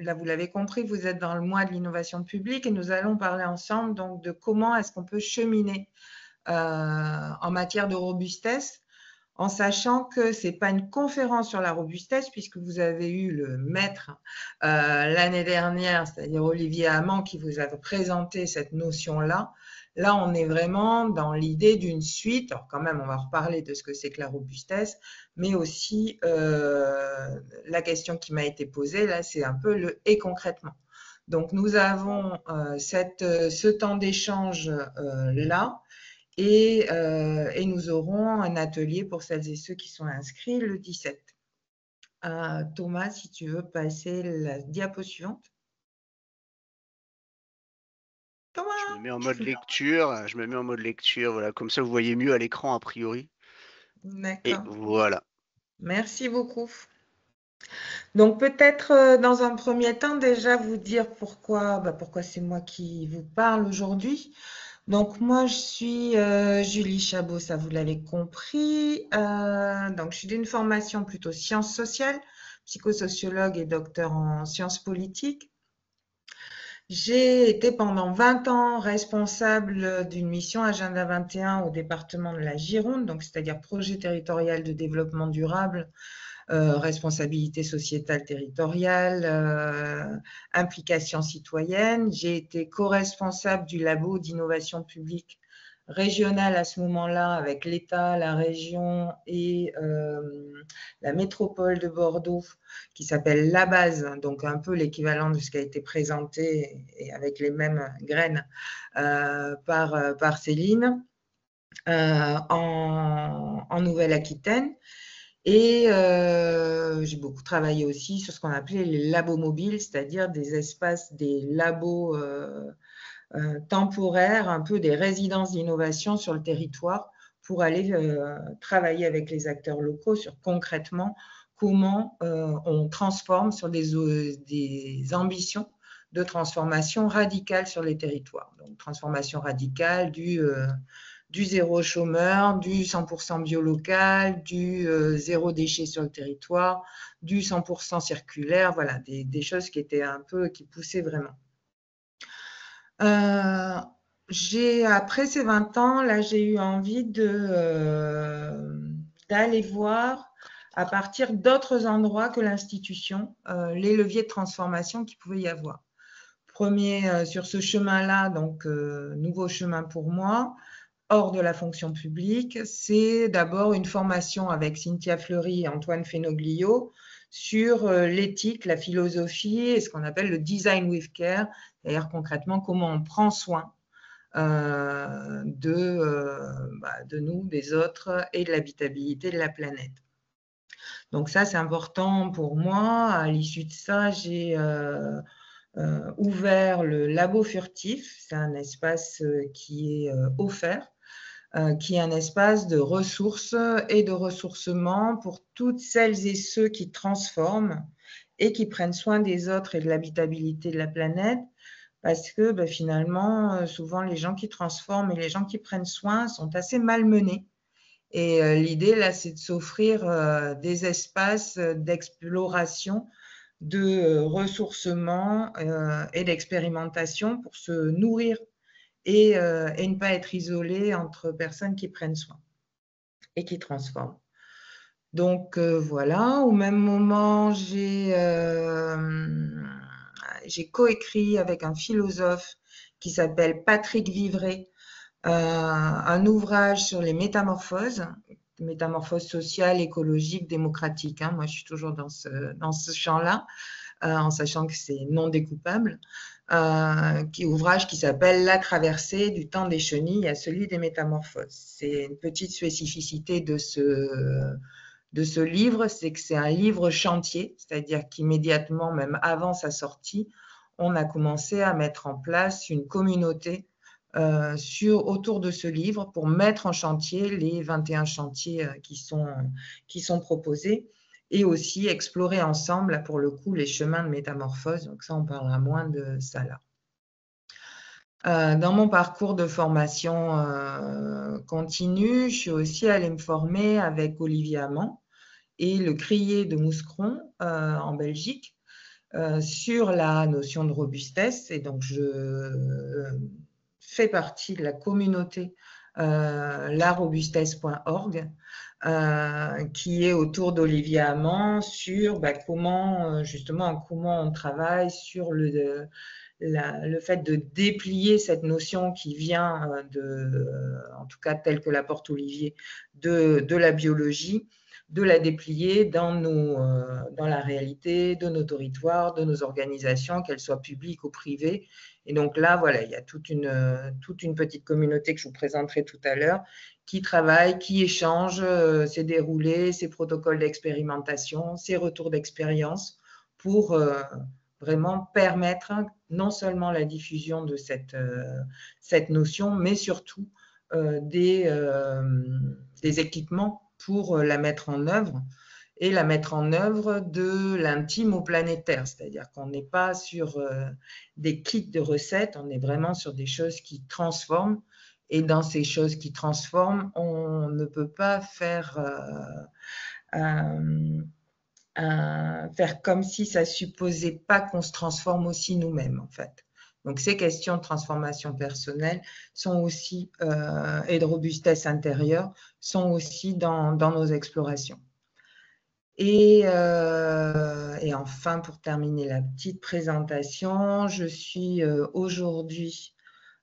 là, vous l'avez compris, vous êtes dans le mois de l'innovation publique et nous allons parler ensemble donc de comment est-ce qu'on peut cheminer en matière de robustesse, en sachant que ce n'est pas une conférence sur la robustesse, puisque vous avez eu le maître l'année dernière, c'est-à-dire Olivier Amand, qui vous a présenté cette notion-là. Là, on est vraiment dans l'idée d'une suite. Alors quand même, on va reparler de ce que c'est que la robustesse, mais aussi la question qui m'a été posée, là, c'est un peu le « et concrètement ». Donc, nous avons ce temps d'échange là, et nous aurons un atelier pour celles et ceux qui sont inscrits le 17. Thomas, si tu veux passer la diapo suivante. Thomas, je me mets en mode lecture. Je me mets en mode lecture. Voilà, comme ça, vous voyez mieux à l'écran a priori. Et d'accord. voilà. Merci beaucoup. Donc peut-être dans un premier temps déjà vous dire pourquoi c'est moi qui vous parle aujourd'hui. Donc moi je suis Julie Chabot, ça vous l'avez compris. Donc je suis d'une formation plutôt sciences sociales, psychosociologue et docteur en sciences politiques. J'ai été pendant 20 ans responsable d'une mission Agenda 21 au département de la Gironde, donc c'est-à-dire projet territorial de développement durable, responsabilité sociétale territoriale, implication citoyenne. J'ai été co-responsable du labo d'innovation publique régionale à ce moment-là avec l'État, la région et la métropole de Bordeaux qui s'appelle La Base, donc un peu l'équivalent de ce qui a été présenté et avec les mêmes graines par Céline en Nouvelle-Aquitaine. Et j'ai beaucoup travaillé aussi sur ce qu'on appelait les labos mobiles, c'est-à-dire des espaces, des labos temporaires, un peu des résidences d'innovation sur le territoire pour aller travailler avec les acteurs locaux sur concrètement comment on transforme sur des ambitions de transformation radicale sur les territoires. Donc, transformation radicale du zéro chômeur, du 100% bio local, du zéro déchet sur le territoire, du 100% circulaire, voilà, des choses qui étaient un peu, qui poussaient vraiment. Après ces 20 ans, là, j'ai eu envie d'aller voir à partir d'autres endroits que l'institution, les leviers de transformation qu'il pouvait y avoir. Premier, sur ce chemin-là, donc nouveau chemin pour moi, hors de la fonction publique, c'est d'abord une formation avec Cynthia Fleury et Antoine Fenoglio sur l'éthique, la philosophie et ce qu'on appelle le design with care, c'est-à-dire concrètement comment on prend soin de nous, des autres et de l'habitabilité de la planète. Donc ça, c'est important pour moi. À l'issue de ça, j'ai ouvert le Labo Furtif. C'est un espace qui est offert, qui est un espace de ressources et de ressourcement pour toutes celles et ceux qui transforment et qui prennent soin des autres et de l'habitabilité de la planète, parce que finalement, souvent, les gens qui transforment et les gens qui prennent soin sont assez malmenés. Et l'idée, là, c'est de s'offrir des espaces d'exploration, de ressourcement et d'expérimentation pour se nourrir et ne pas être isolé entre personnes qui prennent soin et qui transforment. Donc voilà, au même moment, j'ai coécrit avec un philosophe qui s'appelle Patrick Vivray un ouvrage sur les métamorphoses sociales, écologiques, démocratiques. Hein. Moi, je suis toujours dans ce champ-là, en sachant que c'est non découpable. Ouvrage qui s'appelle « La traversée du temps des chenilles à celui des métamorphoses ». C'est une petite spécificité de ce livre, c'est que c'est un livre chantier, c'est-à-dire qu'immédiatement, même avant sa sortie, on a commencé à mettre en place une communauté autour de ce livre pour mettre en chantier les 21 chantiers qui sont proposés et aussi explorer ensemble, là, pour le coup, les chemins de métamorphose. Donc ça, on parlera moins de ça là. Dans mon parcours de formation continue, je suis aussi allée me former avec Olivier Amand et le Crier de Mouscron en Belgique, sur la notion de robustesse. Et donc, je fais partie de la communauté larobustesse.org qui est autour d'Olivier Amand sur comment on travaille sur le fait de déplier cette notion qui vient en tout cas telle que l'apporte Olivier, de la biologie, de la déplier dans la réalité de nos territoires, de nos organisations, qu'elles soient publiques ou privées. Et donc là, voilà, il y a toute une petite communauté que je vous présenterai tout à l'heure qui travaille, qui échange ses déroulés, ses protocoles d'expérimentation, ses retours d'expérience pour vraiment permettre non seulement la diffusion de cette notion, mais surtout des équipements pour la mettre en œuvre et la mettre en œuvre de l'intime au planétaire. C'est-à-dire qu'on n'est pas sur des kits de recettes, on est vraiment sur des choses qui transforment. Et dans ces choses qui transforment, on ne peut pas faire comme si ça supposait pas qu'on se transforme aussi nous-mêmes, en fait. Donc, ces questions de transformation personnelle sont aussi, et de robustesse intérieure, sont aussi dans nos explorations. Et enfin, pour terminer la petite présentation, je suis aujourd'hui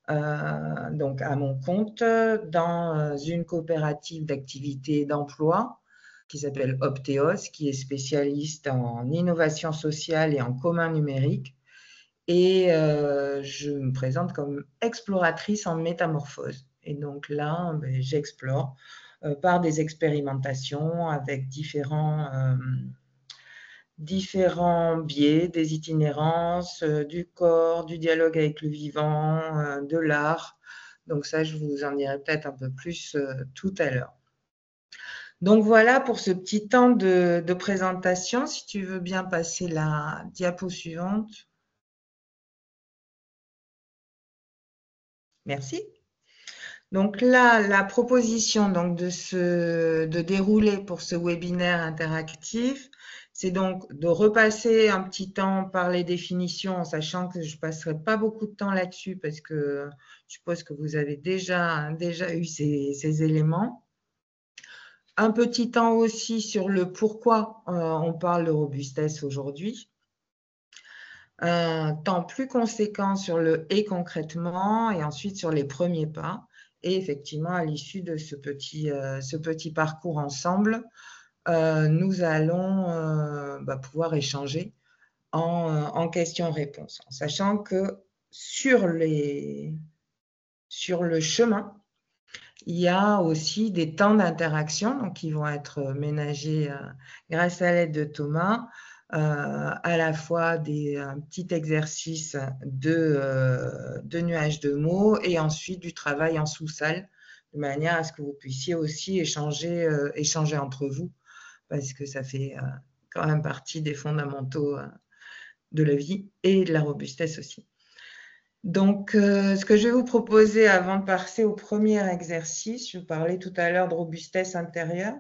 donc à mon compte dans une coopérative d'activité et d'emploi qui s'appelle Opteos, qui est spécialiste en innovation sociale et en commun numérique. Et je me présente comme exploratrice en métamorphose. Et donc là, j'explore par des expérimentations avec différents biais, des itinérances, du corps, du dialogue avec le vivant, de l'art. Donc ça, je vous en dirai peut-être un peu plus tout à l'heure. Donc voilà pour ce petit temps de présentation. Si tu veux bien passer la diapo suivante. Merci. Donc là, la proposition donc, de dérouler pour ce webinaire interactif, c'est donc de repasser un petit temps par les définitions, en sachant que je ne passerai pas beaucoup de temps là-dessus parce que je suppose que vous avez déjà eu ces éléments. Un petit temps aussi sur le pourquoi on parle de robustesse aujourd'hui. Un temps plus conséquent sur le « et concrètement » et ensuite sur les premiers pas. Et effectivement, à l'issue de ce petit parcours ensemble, nous allons pouvoir échanger en questions-réponses, en sachant que sur le chemin, il y a aussi des temps d'interaction qui vont être ménagés grâce à l'aide de Thomas, à la fois un petit exercice de nuage de mots et ensuite du travail en sous-salle, de manière à ce que vous puissiez aussi échanger entre vous, parce que ça fait quand même partie des fondamentaux de la vie et de la robustesse aussi. Donc, ce que je vais vous proposer avant de passer au premier exercice, je vous parlais tout à l'heure de robustesse intérieure,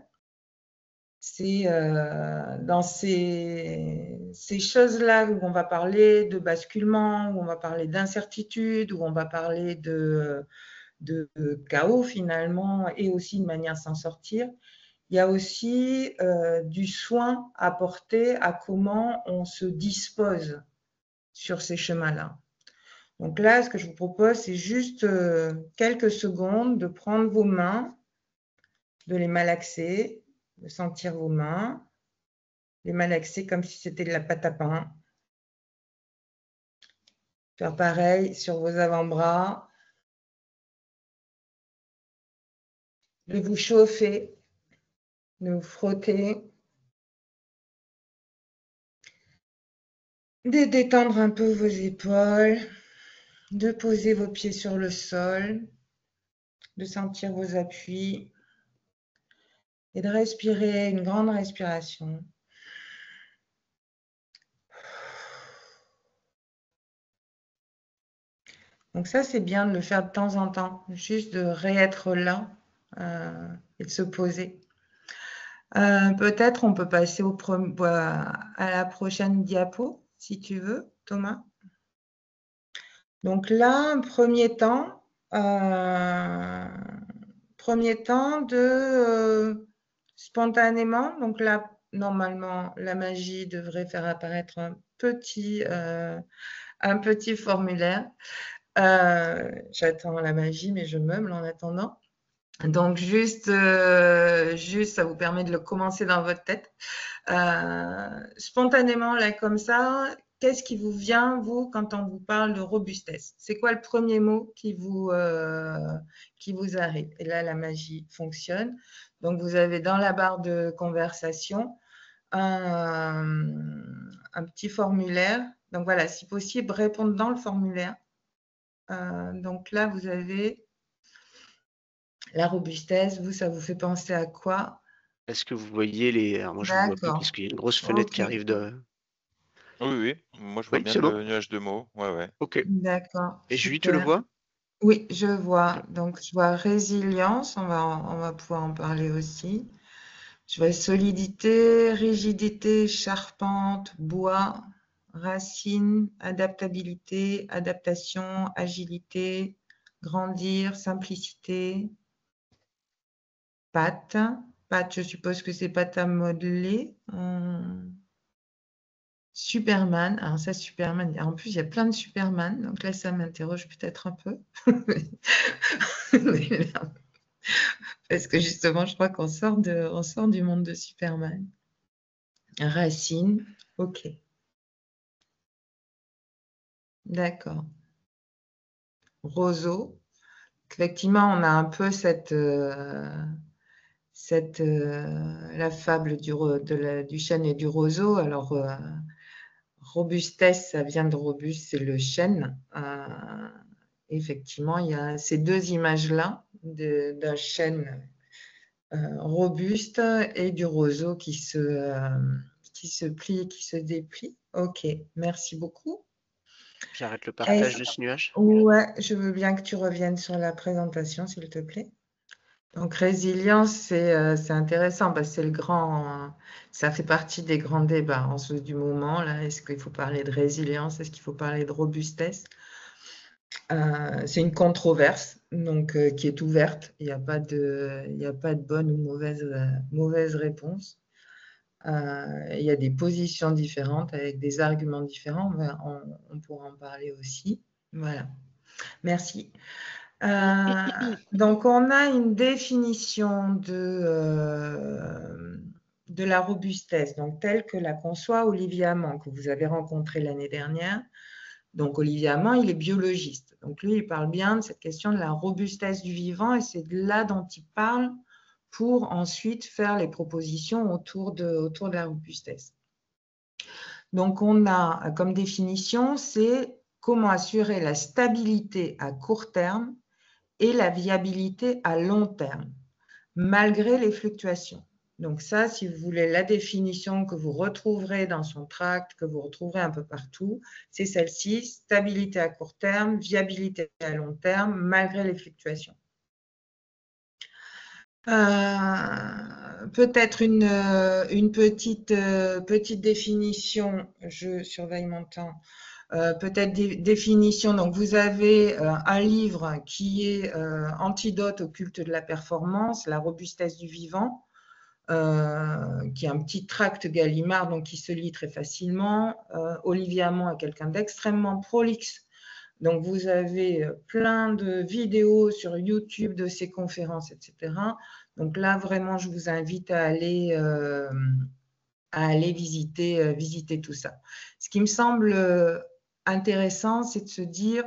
c'est dans ces choses-là où on va parler de basculement, où on va parler d'incertitude, où on va parler de chaos finalement, et aussi de manière de s'en sortir. Il y a aussi du soin apporté à comment on se dispose sur ces chemins-là. Donc là, ce que je vous propose, c'est juste quelques secondes de prendre vos mains, de les malaxer, de sentir vos mains, les malaxer comme si c'était de la pâte à pain. Faire pareil sur vos avant-bras. De vous chauffer, de vous frotter. De détendre un peu vos épaules, de poser vos pieds sur le sol, de sentir vos appuis et de respirer une grande respiration. Donc ça, c'est bien de le faire de temps en temps, juste de réêtre là et de se poser. Peut-être on peut passer à la prochaine diapo, si tu veux, Thomas. Donc là, premier temps de spontanément. Donc là, normalement, la magie devrait faire apparaître un petit formulaire. J'attends la magie, mais je meuble en attendant. Donc juste, ça vous permet de le commencer dans votre tête. Spontanément, là, comme ça, qu'est-ce qui vous vient, vous, quand on vous parle de robustesse? C'est quoi le premier mot qui vous arrive? Et là, la magie fonctionne. Donc, vous avez dans la barre de conversation un petit formulaire. Donc, voilà, si possible, répondre dans le formulaire. Donc là, vous avez la robustesse. Vous, ça vous fait penser à quoi? Est-ce que vous voyez les... Alors moi, je ne vous vois plus parce D'accord. qu'il y a une grosse fenêtre Ok. qui arrive de... Oui, oui. Moi, je vois Oui, bien c'est bon. le nuage de mots. Ouais, ouais. Ok. D'accord. Et Julie, tu le Super. vois? Oui, je vois. Bien. Donc, je vois résilience, on va pouvoir en parler aussi. Je vois solidité, rigidité, charpente, bois, racine, adaptabilité, adaptation, agilité, grandir, simplicité, pâte. Pâte, je suppose que c'est pâte à modeler. Superman, alors ça, Superman, en plus, il y a plein de Superman, donc là, ça m'interroge peut-être un peu. Parce que justement, je crois on sort du monde de Superman. Racine, ok, d'accord. Roseau, effectivement, on a un peu la fable du chêne et du roseau. Alors, robustesse, ça vient de robuste, c'est le chêne. Effectivement, il y a ces deux images-là d'un chêne robuste et du roseau qui se plie et qui se déplie. Ok, merci beaucoup. J'arrête le partage de ce nuage. Ouais, je veux bien que tu reviennes sur la présentation, s'il te plaît. Donc, résilience, c'est intéressant parce que ça fait partie des grands débats du moment. Là, est-ce qu'il faut parler de résilience? Est-ce qu'il faut parler de robustesse? C'est une controverse donc, qui est ouverte. Il n'y a pas de bonne ou mauvaise réponse. Il y a des positions différentes avec des arguments différents. On pourra en parler aussi. Voilà. Merci. Donc, on a une définition de la robustesse, donc telle que la conçoit Olivier Amand, que vous avez rencontré l'année dernière. Donc, Olivier Amand, il est biologiste. Donc, lui, il parle bien de cette question de la robustesse du vivant et c'est de là dont il parle pour ensuite faire les propositions autour de la robustesse. Donc, on a comme définition, c'est comment assurer la stabilité à court terme et la viabilité à long terme, malgré les fluctuations. Donc ça, si vous voulez la définition que vous retrouverez dans son tract, que vous retrouverez un peu partout, c'est celle-ci, stabilité à court terme, viabilité à long terme, malgré les fluctuations. Peut-être une petite définition, je surveille mon temps, peut-être définition. Donc, vous avez un livre qui est Antidote au culte de la performance, la robustesse du vivant, qui est un petit tract Gallimard, donc qui se lit très facilement. Olivier Amand est quelqu'un d'extrêmement prolixe. Donc, vous avez plein de vidéos sur YouTube de ses conférences, etc. Donc là, vraiment, je vous invite à aller visiter tout ça. Ce qui me semble intéressant, c'est de se dire,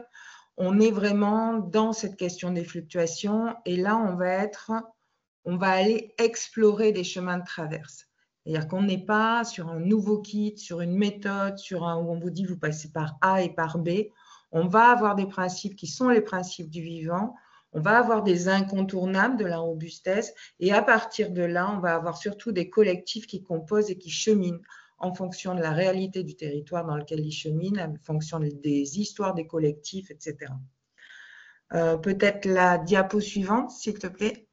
on est vraiment dans cette question des fluctuations et là, on va aller explorer des chemins de traverse. C'est-à-dire qu'on n'est pas sur un nouveau kit, sur une méthode, où on vous dit vous passez par A et par B. On va avoir des principes qui sont les principes du vivant. On va avoir des incontournables de la robustesse et à partir de là, on va avoir surtout des collectifs qui composent et qui cheminent en fonction de la réalité du territoire dans lequel ils cheminent, en fonction des histoires des collectifs, etc. Peut-être la diapo suivante, s'il te plaît.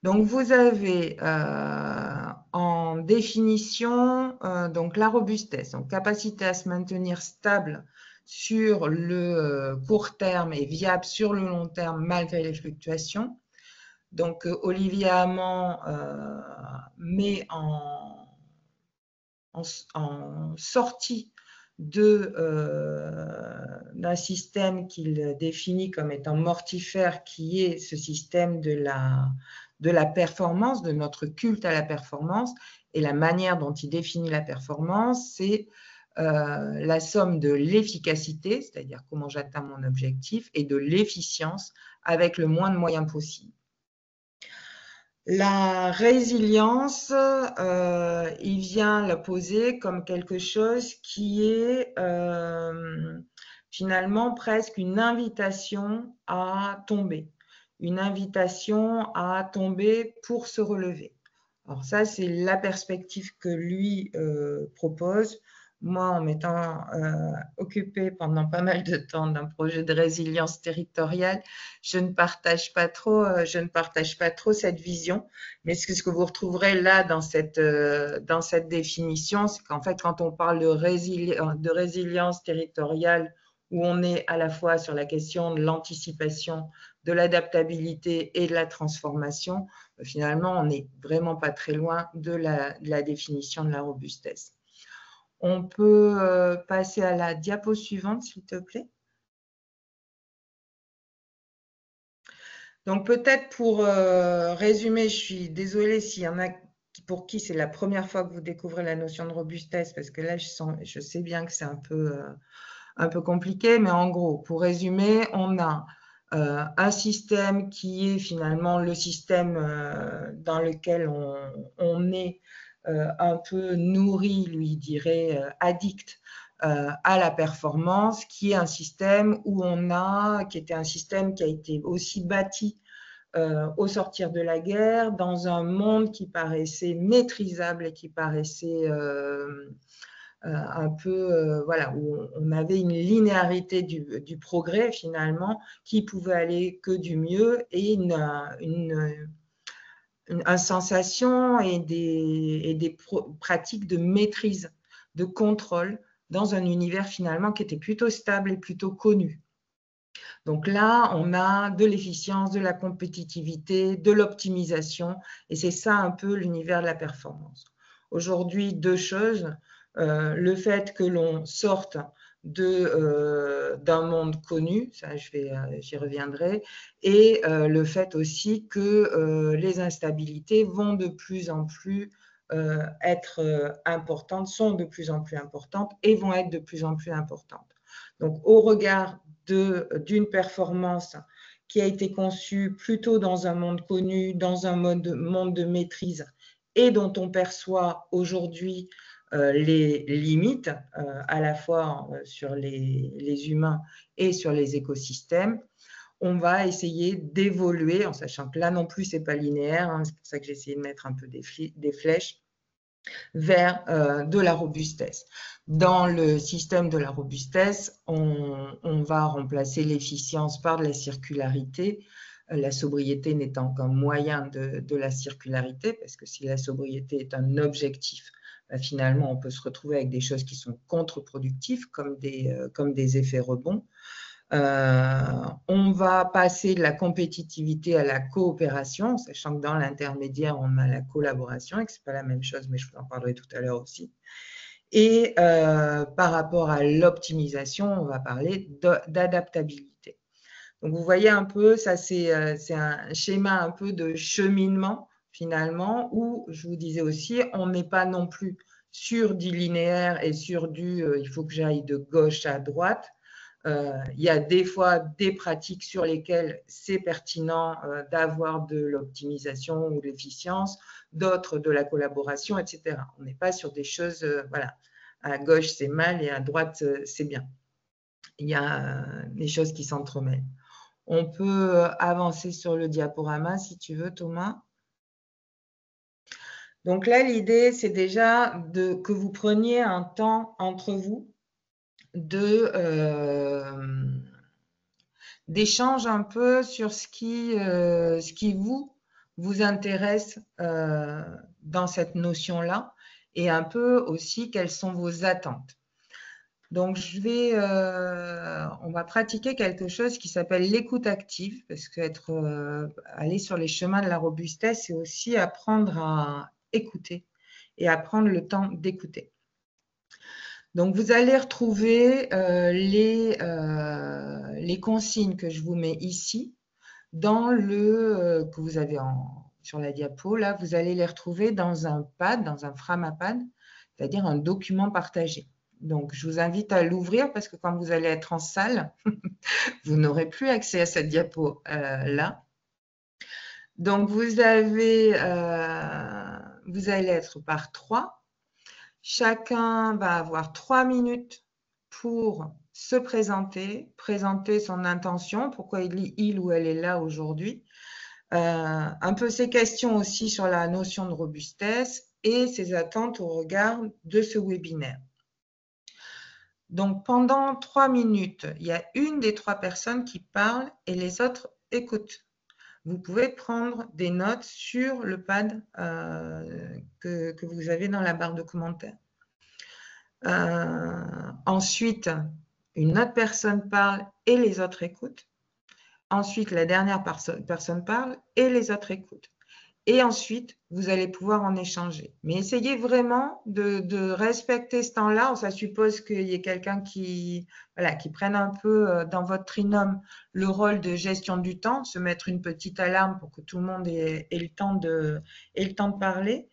Donc, vous avez en définition donc la robustesse, donc capacité à se maintenir stable sur le court terme et viable sur le long terme malgré les fluctuations. Donc, Olivier Hamon met en sortie d'un système qu'il définit comme étant mortifère, qui est ce système de la performance, de notre culte à la performance. Et la manière dont il définit la performance, c'est la somme de l'efficacité, c'est-à-dire comment j'atteins mon objectif, et de l'efficience avec le moins de moyens possible. La résilience, il vient la poser comme quelque chose qui est finalement presque une invitation à tomber, une invitation à tomber pour se relever. Alors ça, c'est la perspective que lui propose. Moi, en m'étant occupée pendant pas mal de temps d'un projet de résilience territoriale, je ne partage pas trop cette vision. Mais ce que vous retrouverez là dans cette définition, c'est qu'en fait, quand on parle de résilience territoriale, où on est à la fois sur la question de l'anticipation, de l'adaptabilité et de la transformation, finalement, on n'est vraiment pas très loin de la définition de la robustesse. On peut passer à la diapo suivante, s'il te plaît. Donc peut-être pour résumer, je suis désolée s'il y en a pour qui c'est la première fois que vous découvrez la notion de robustesse, parce que là, je sais bien que c'est un peu compliqué, mais en gros, pour résumer, on a un système qui est finalement le système dans lequel on est un peu nourri, lui dirait, addict à la performance, qui est un système qui était un système qui a été aussi bâti au sortir de la guerre, dans un monde qui paraissait maîtrisable et qui paraissait un peu, voilà, où on avait une linéarité du progrès finalement, qui pouvait aller que du mieux, et une sensation et des pratiques de maîtrise, de contrôle dans un univers finalement qui était plutôt stable et plutôt connu. Donc là, on a de l'efficience, de la compétitivité, de l'optimisation, et c'est ça un peu l'univers de la performance. Aujourd'hui, deux choses. Le fait que l'on sorte d'un monde connu, ça j'y reviendrai, et le fait aussi que les instabilités vont de plus en plus être importantes, sont de plus en plus importantes et vont être de plus en plus importantes. Donc, au regard d'une performance qui a été conçue plutôt dans un monde connu, dans un monde de maîtrise, et dont on perçoit aujourd'hui les limites, à la fois sur les humains et sur les écosystèmes, on va essayer d'évoluer, en sachant que là non plus, ce n'est pas linéaire, hein, c'est pour ça que j'ai essayé de mettre un peu des flèches, vers de la robustesse. Dans le système de la robustesse, on va remplacer l'efficience par de la circularité, la sobriété n'étant qu'un moyen de la circularité, parce que si la sobriété est un objectif, finalement, on peut se retrouver avec des choses qui sont contre-productives, comme des effets rebonds. On va passer de la compétitivité à la coopération, sachant que dans l'intermédiaire, on a la collaboration et que ce n'est pas la même chose, mais je vous en parlerai tout à l'heure aussi. Et par rapport à l'optimisation, on va parler d'adaptabilité. Donc, vous voyez un peu, ça c'est un schéma un peu de cheminement finalement, où je vous disais aussi, on n'est pas non plus sur du linéaire et sur il faut que j'aille de gauche à droite. Il y a des fois des pratiques sur lesquelles c'est pertinent d'avoir de l'optimisation ou de l'efficience, d'autres de la collaboration, etc. On n'est pas sur des choses, voilà, à gauche c'est mal et à droite c'est bien. Il y a des choses qui s'entremêlent. On peut avancer sur le diaporama si tu veux, Thomas. Donc là, l'idée, c'est déjà que vous preniez un temps entre vous d'échange un peu sur ce qui vous vous intéresse dans cette notion-là et un peu aussi quelles sont vos attentes. Donc, on va pratiquer quelque chose qui s'appelle l'écoute active, parce que aller sur les chemins de la robustesse, c'est aussi apprendre à écouter et à prendre le temps d'écouter. Donc, vous allez retrouver les consignes que je vous mets ici dans que vous avez sur la diapo. Là, vous allez les retrouver dans un pad, dans un Framapad, c'est-à-dire un document partagé. Donc, je vous invite à l'ouvrir parce que quand vous allez être en salle, vous n'aurez plus accès à cette diapo là. Donc, vous allez être par 3. Chacun va avoir 3 minutes pour se présenter son intention, pourquoi il ou elle est là aujourd'hui, un peu ses questions aussi sur la notion de robustesse et ses attentes au regard de ce webinaire. Donc, pendant 3 minutes, il y a une des 3 personnes qui parle et les autres écoutent. Vous pouvez prendre des notes sur le pad que vous avez dans la barre de commentaires. Ensuite, une autre personne parle et les autres écoutent. Ensuite, la dernière personne parle et les autres écoutent. Et ensuite, vous allez pouvoir en échanger. Mais essayez vraiment de respecter ce temps-là. Ça suppose qu'il y ait quelqu'un qui prenne un peu dans votre trinôme le rôle de gestion du temps, se mettre une petite alarme pour que tout le monde ait le temps de parler.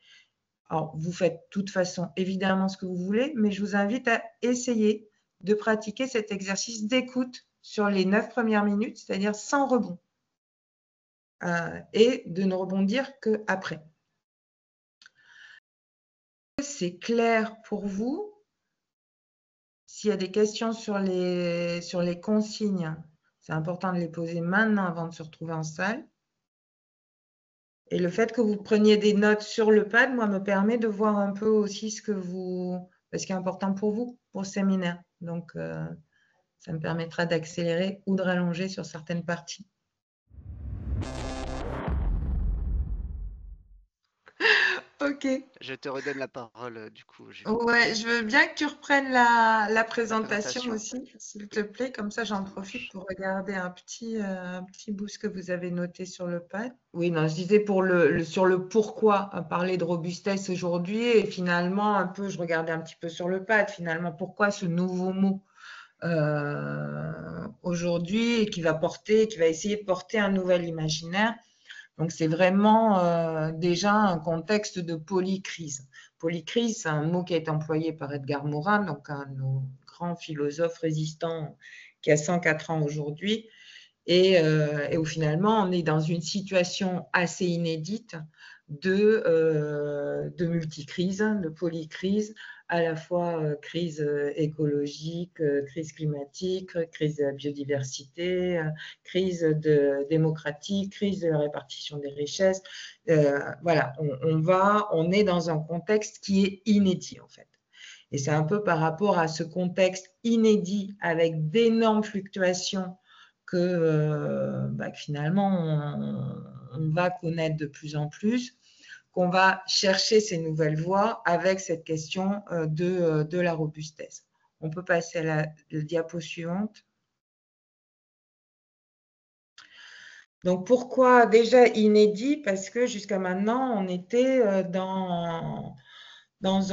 Alors, vous faites de toute façon évidemment ce que vous voulez, mais je vous invite à essayer de pratiquer cet exercice d'écoute sur les 9 premières minutes, c'est-à-dire sans rebond. Et de ne rebondir qu'après. C'est clair pour vous? S'il y a des questions sur les consignes, c'est important de les poser maintenant avant de se retrouver en salle. Et le fait que vous preniez des notes sur le pad, moi, me permet de voir un peu aussi ce qui est important pour vous, pour le séminaire. Donc, ça me permettra d'accélérer ou de rallonger sur certaines parties. Ok. Je te redonne la parole, du coup. Ouais, je veux bien que tu reprennes la présentation aussi, s'il te plaît. Comme ça, j'en profite pour regarder un petit bout ce que vous avez noté sur le pad. Oui, non, je disais sur le pourquoi parler de robustesse aujourd'hui. Et finalement, je regardais un petit peu sur le pad, finalement, pourquoi ce nouveau mot aujourd'hui et qui va essayer de porter un nouvel imaginaire. Donc, c'est vraiment déjà un contexte de polycrise. Polycrise, c'est un mot qui est employé par Edgar Morin, donc un de nos grands philosophes résistants qui a 104 ans aujourd'hui, et où finalement, on est dans une situation assez inédite de multicrise, de polycrise, à la fois crise écologique, crise climatique, crise de la biodiversité, crise démocratique, crise de la répartition des richesses. Voilà, on est dans un contexte qui est inédit en fait. Et c'est un peu par rapport à ce contexte inédit avec d'énormes fluctuations que finalement on va connaître de plus en plus, qu'on va chercher ces nouvelles voies avec cette question de la robustesse. On peut passer à la diapo suivante. Donc, pourquoi déjà inédit? Parce que jusqu'à maintenant, on était dans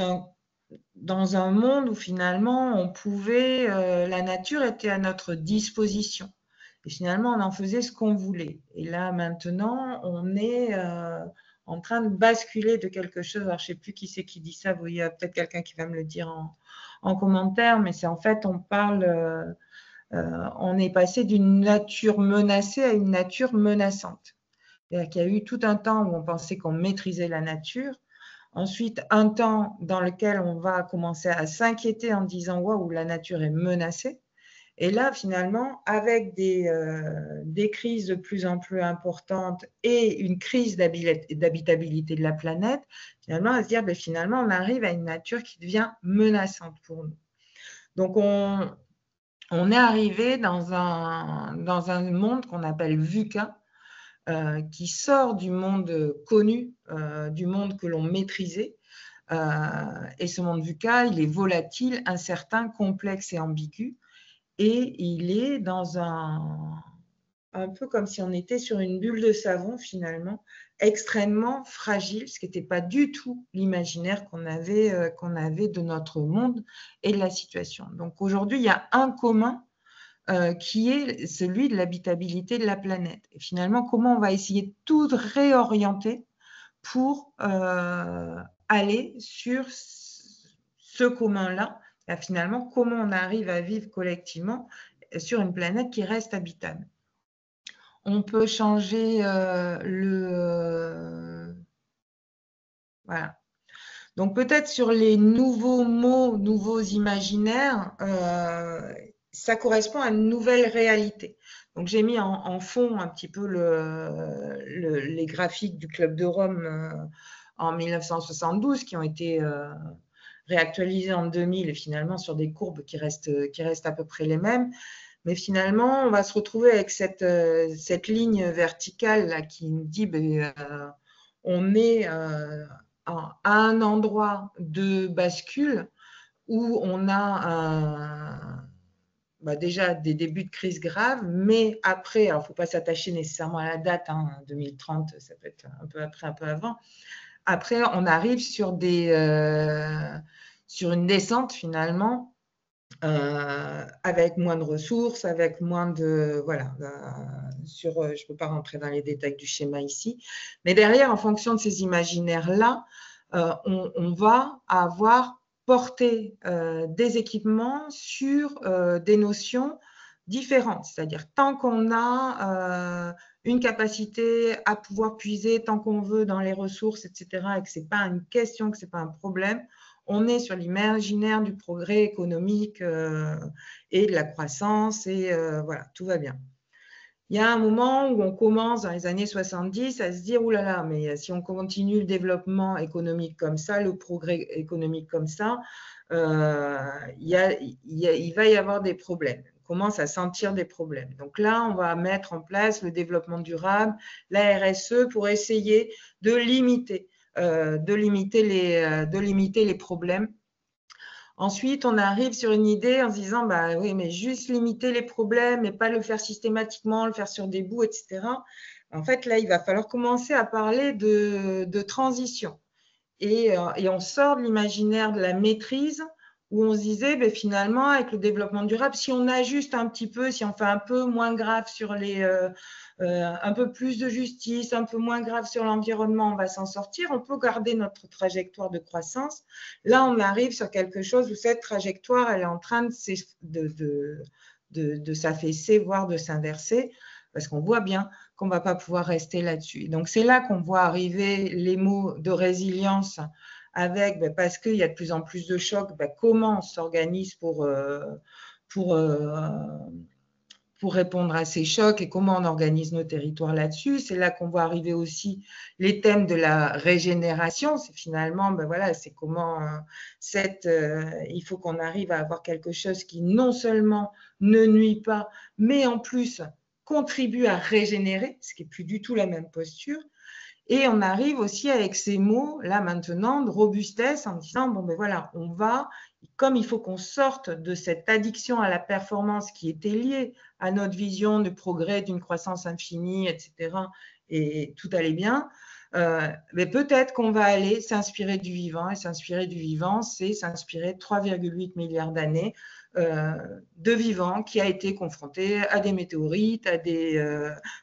un monde où finalement, la nature était à notre disposition. Et finalement, on en faisait ce qu'on voulait. Et là, maintenant, on est en train de basculer de quelque chose. Alors, je ne sais plus qui c'est qui dit ça. Il y a peut-être quelqu'un qui va me le dire en commentaire. Mais c'est en fait, on est passé d'une nature menacée à une nature menaçante. C'est-à-dire qu'il y a eu tout un temps où on pensait qu'on maîtrisait la nature. Ensuite, un temps dans lequel on va commencer à s'inquiéter en disant « Waouh, la nature est menacée ». Et là, finalement, avec des crises de plus en plus importantes et une crise d'habitabilité de la planète, finalement, à se dire, finalement, on arrive à une nature qui devient menaçante pour nous. Donc, on est arrivé dans un monde qu'on appelle VUCA, qui sort du monde connu, du monde que l'on maîtrisait. Et ce monde VUCA, il est volatile, incertain, complexe et ambigu. Et il est dans un peu comme si on était sur une bulle de savon finalement, extrêmement fragile, ce qui n'était pas du tout l'imaginaire qu'on avait de notre monde et de la situation. Donc aujourd'hui, il y a un commun qui est celui de l'habitabilité de la planète. Et finalement, comment on va essayer de tout réorienter pour aller sur ce commun-là, et finalement, comment on arrive à vivre collectivement sur une planète qui reste habitable. On peut changer voilà. Donc peut-être sur les nouveaux mots, nouveaux imaginaires, ça correspond à une nouvelle réalité. Donc j'ai mis en fond un petit peu les graphiques du Club de Rome en 1972 qui ont été réactualisés en 2000 et finalement sur des courbes qui restent à peu près les mêmes. Mais finalement, on va se retrouver avec cette ligne verticale là, qui nous dit on est à un endroit de bascule où on a déjà des débuts de crise grave, mais après, alors il ne faut pas s'attacher nécessairement à la date, 2030, ça peut être un peu après, un peu avant. Après, on arrive sur une descente finalement, avec moins de ressources, avec moins de… Voilà, je ne peux pas rentrer dans les détails du schéma ici, mais derrière, en fonction de ces imaginaires-là, on va avoir porté des équipements sur des notions différentes. C'est-à-dire, tant qu'on a une capacité à pouvoir puiser tant qu'on veut dans les ressources, etc., et que ce n'est pas une question, que ce n'est pas un problème, on est sur l'imaginaire du progrès économique et de la croissance et voilà, tout va bien. Il y a un moment où on commence, dans les années 70, à se dire « Ouh là là, mais si on continue le développement économique comme ça, le progrès économique comme ça, il va y avoir des problèmes. » On commence à sentir des problèmes. Donc là, on va mettre en place le développement durable, la RSE, pour essayer de limiter les problèmes. Ensuite, on arrive sur une idée en se disant, oui, mais juste limiter les problèmes et pas le faire systématiquement, le faire sur des bouts, etc. En fait, là, il va falloir commencer à parler de transition. Et on sort de l'imaginaire de la maîtrise où on se disait, finalement, avec le développement durable, si on ajuste un petit peu, si on fait un peu moins grave sur un peu plus de justice, un peu moins grave sur l'environnement, on va s'en sortir. On peut garder notre trajectoire de croissance. Là, on arrive sur quelque chose où cette trajectoire, elle est en train de s'affaisser, voire de s'inverser, parce qu'on voit bien qu'on ne va pas pouvoir rester là-dessus. Donc, c'est là qu'on voit arriver les mots de résilience avec, parce qu'il y a de plus en plus de chocs, comment on s'organise pour répondre à ces chocs et comment on organise nos territoires là-dessus. C'est là qu'on voit arriver aussi les thèmes de la régénération. C'est finalement, voilà, c'est comment il faut qu'on arrive à avoir quelque chose qui non seulement ne nuit pas, mais en plus contribue à régénérer, ce qui n'est plus du tout la même posture. Et on arrive aussi avec ces mots, là maintenant, de robustesse, en disant, voilà, comme il faut qu'on sorte de cette addiction à la performance qui était liée à notre vision du progrès, d'une croissance infinie, etc., et tout allait bien, mais peut-être qu'on va aller s'inspirer du vivant, et s'inspirer du vivant, c'est s'inspirer de 3,8 milliards d'années de vivants qui a été confronté à des météorites,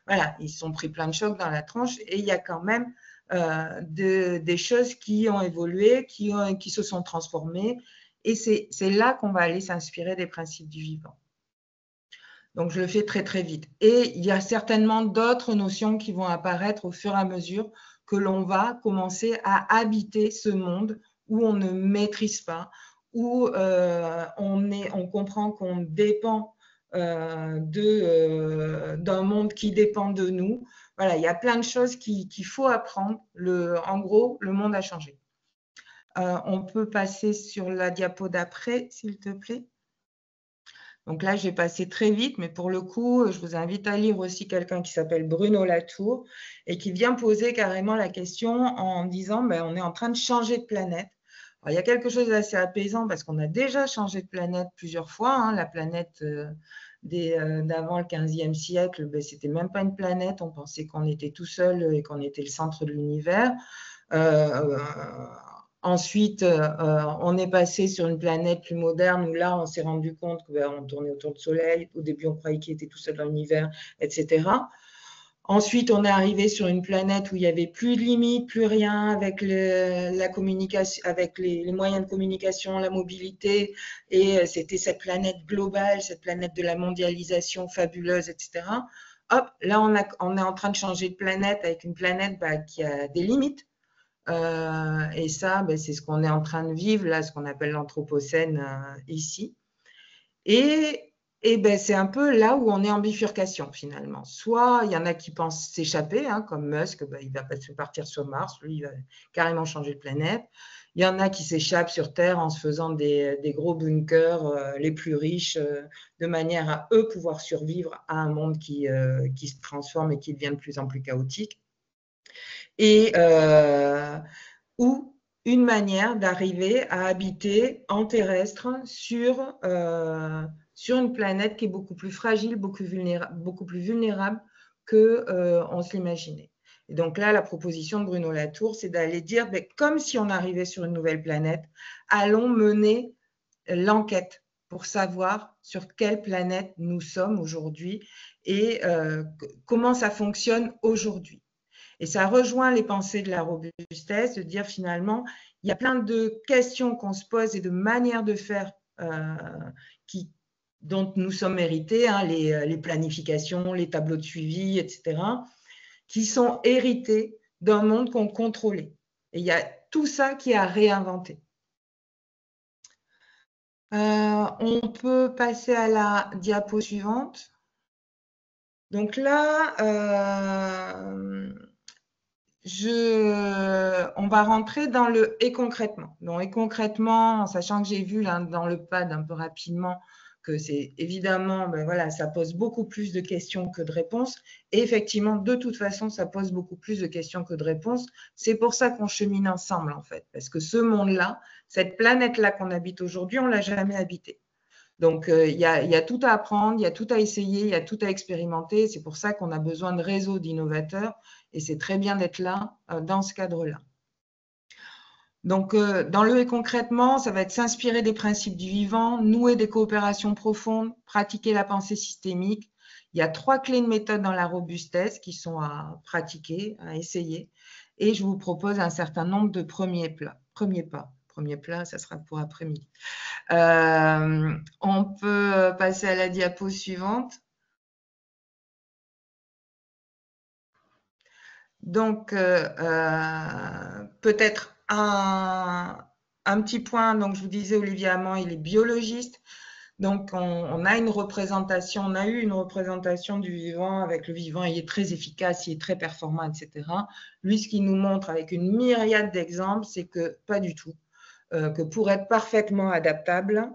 voilà, ils se sont pris plein de chocs dans la tronche et il y a quand même des choses qui ont évolué, qui se sont transformées et c'est là qu'on va aller s'inspirer des principes du vivant. Donc, je le fais très, très vite. Et il y a certainement d'autres notions qui vont apparaître au fur et à mesure que l'on va commencer à habiter ce monde où on ne maîtrise pas, où on comprend qu'on dépend d'un monde qui dépend de nous. Voilà, il y a plein de choses qu'il faut apprendre. En gros, le monde a changé. On peut passer sur la diapo d'après, s'il te plaît. Donc là, je vais passer très vite, mais pour le coup, je vous invite à lire aussi quelqu'un qui s'appelle Bruno Latour et qui vient poser carrément la question en disant ben, on est en train de changer de planète. Alors, il y a quelque chose d'assez apaisant parce qu'on a déjà changé de planète plusieurs fois. Hein. La planète d'avant le 15e siècle, ben, c'était même pas une planète. On pensait qu'on était tout seul et qu'on était le centre de l'univers. Ensuite, on est passé sur une planète plus moderne où là, on s'est rendu compte qu'on tournait autour du Soleil. Au début, on croyait qu'il était tout seul dans l'univers, etc. Ensuite, on est arrivé sur une planète où il n'y avait plus de limites, plus rien avec la communication, avec les moyens de communication, la mobilité. Et c'était cette planète globale, cette planète de la mondialisation fabuleuse, etc. Hop, là, on est en train de changer de planète avec une planète qui a des limites. Et ça, c'est ce qu'on est en train de vivre, là, ce qu'on appelle l'anthropocène ici. Et c'est un peu là où on est en bifurcation, finalement. Soit il y en a qui pensent s'échapper, hein, comme Musk, il va partir sur Mars, lui, il va carrément changer de planète. Il y en a qui s'échappent sur Terre en se faisant des gros bunkers les plus riches, de manière à eux pouvoir survivre à un monde qui se transforme et qui devient de plus en plus chaotique. Et ou une manière d'arriver à habiter en terrestre sur une planète qui est beaucoup plus fragile, beaucoup plus vulnérable qu'on se l'imaginait. Et donc là, la proposition de Bruno Latour, c'est d'aller dire, comme si on arrivait sur une nouvelle planète, allons mener l'enquête pour savoir sur quelle planète nous sommes aujourd'hui et comment ça fonctionne aujourd'hui. Et ça rejoint les pensées de la robustesse, de dire finalement, il y a plein de questions qu'on se pose et de manières de faire dont nous sommes hérités, hein, les planifications, les tableaux de suivi, etc., qui sont hérités d'un monde qu'on contrôlait. Et il y a tout ça qui est à réinventer. On peut passer à la diapo suivante. Donc là, on va rentrer dans le « et concrètement ». Donc, et concrètement, en sachant que j'ai vu là, dans le pad un peu rapidement que c'est évidemment, voilà, ça pose beaucoup plus de questions que de réponses. Et effectivement, de toute façon, ça pose beaucoup plus de questions que de réponses. C'est pour ça qu'on chemine ensemble, en fait. Parce que ce monde-là, cette planète-là qu'on habite aujourd'hui, on ne l'a jamais habitée. Donc, il y a tout à apprendre, il y a tout à essayer, il y a tout à expérimenter. C'est pour ça qu'on a besoin de réseaux d'innovateurs et c'est très bien d'être là dans ce cadre-là. Donc, dans le « et concrètement », ça va être s'inspirer des principes du vivant, nouer des coopérations profondes, pratiquer la pensée systémique. Il y a 3 clés de méthode dans la robustesse qui sont à pratiquer, à essayer. Et je vous propose un certain nombre de premiers pas. Premier plat, ça sera pour après-midi. On peut passer à la diapo suivante. Donc, peut-être un petit point. Donc, je vous disais, Olivier Amand, il est biologiste. Donc, on a une représentation, on a eu une représentation du vivant avec le vivant, il est très efficace, il est très performant, etc. Lui, ce qu'il nous montre avec une myriade d'exemples, c'est que pas du tout. Que pour être parfaitement adaptable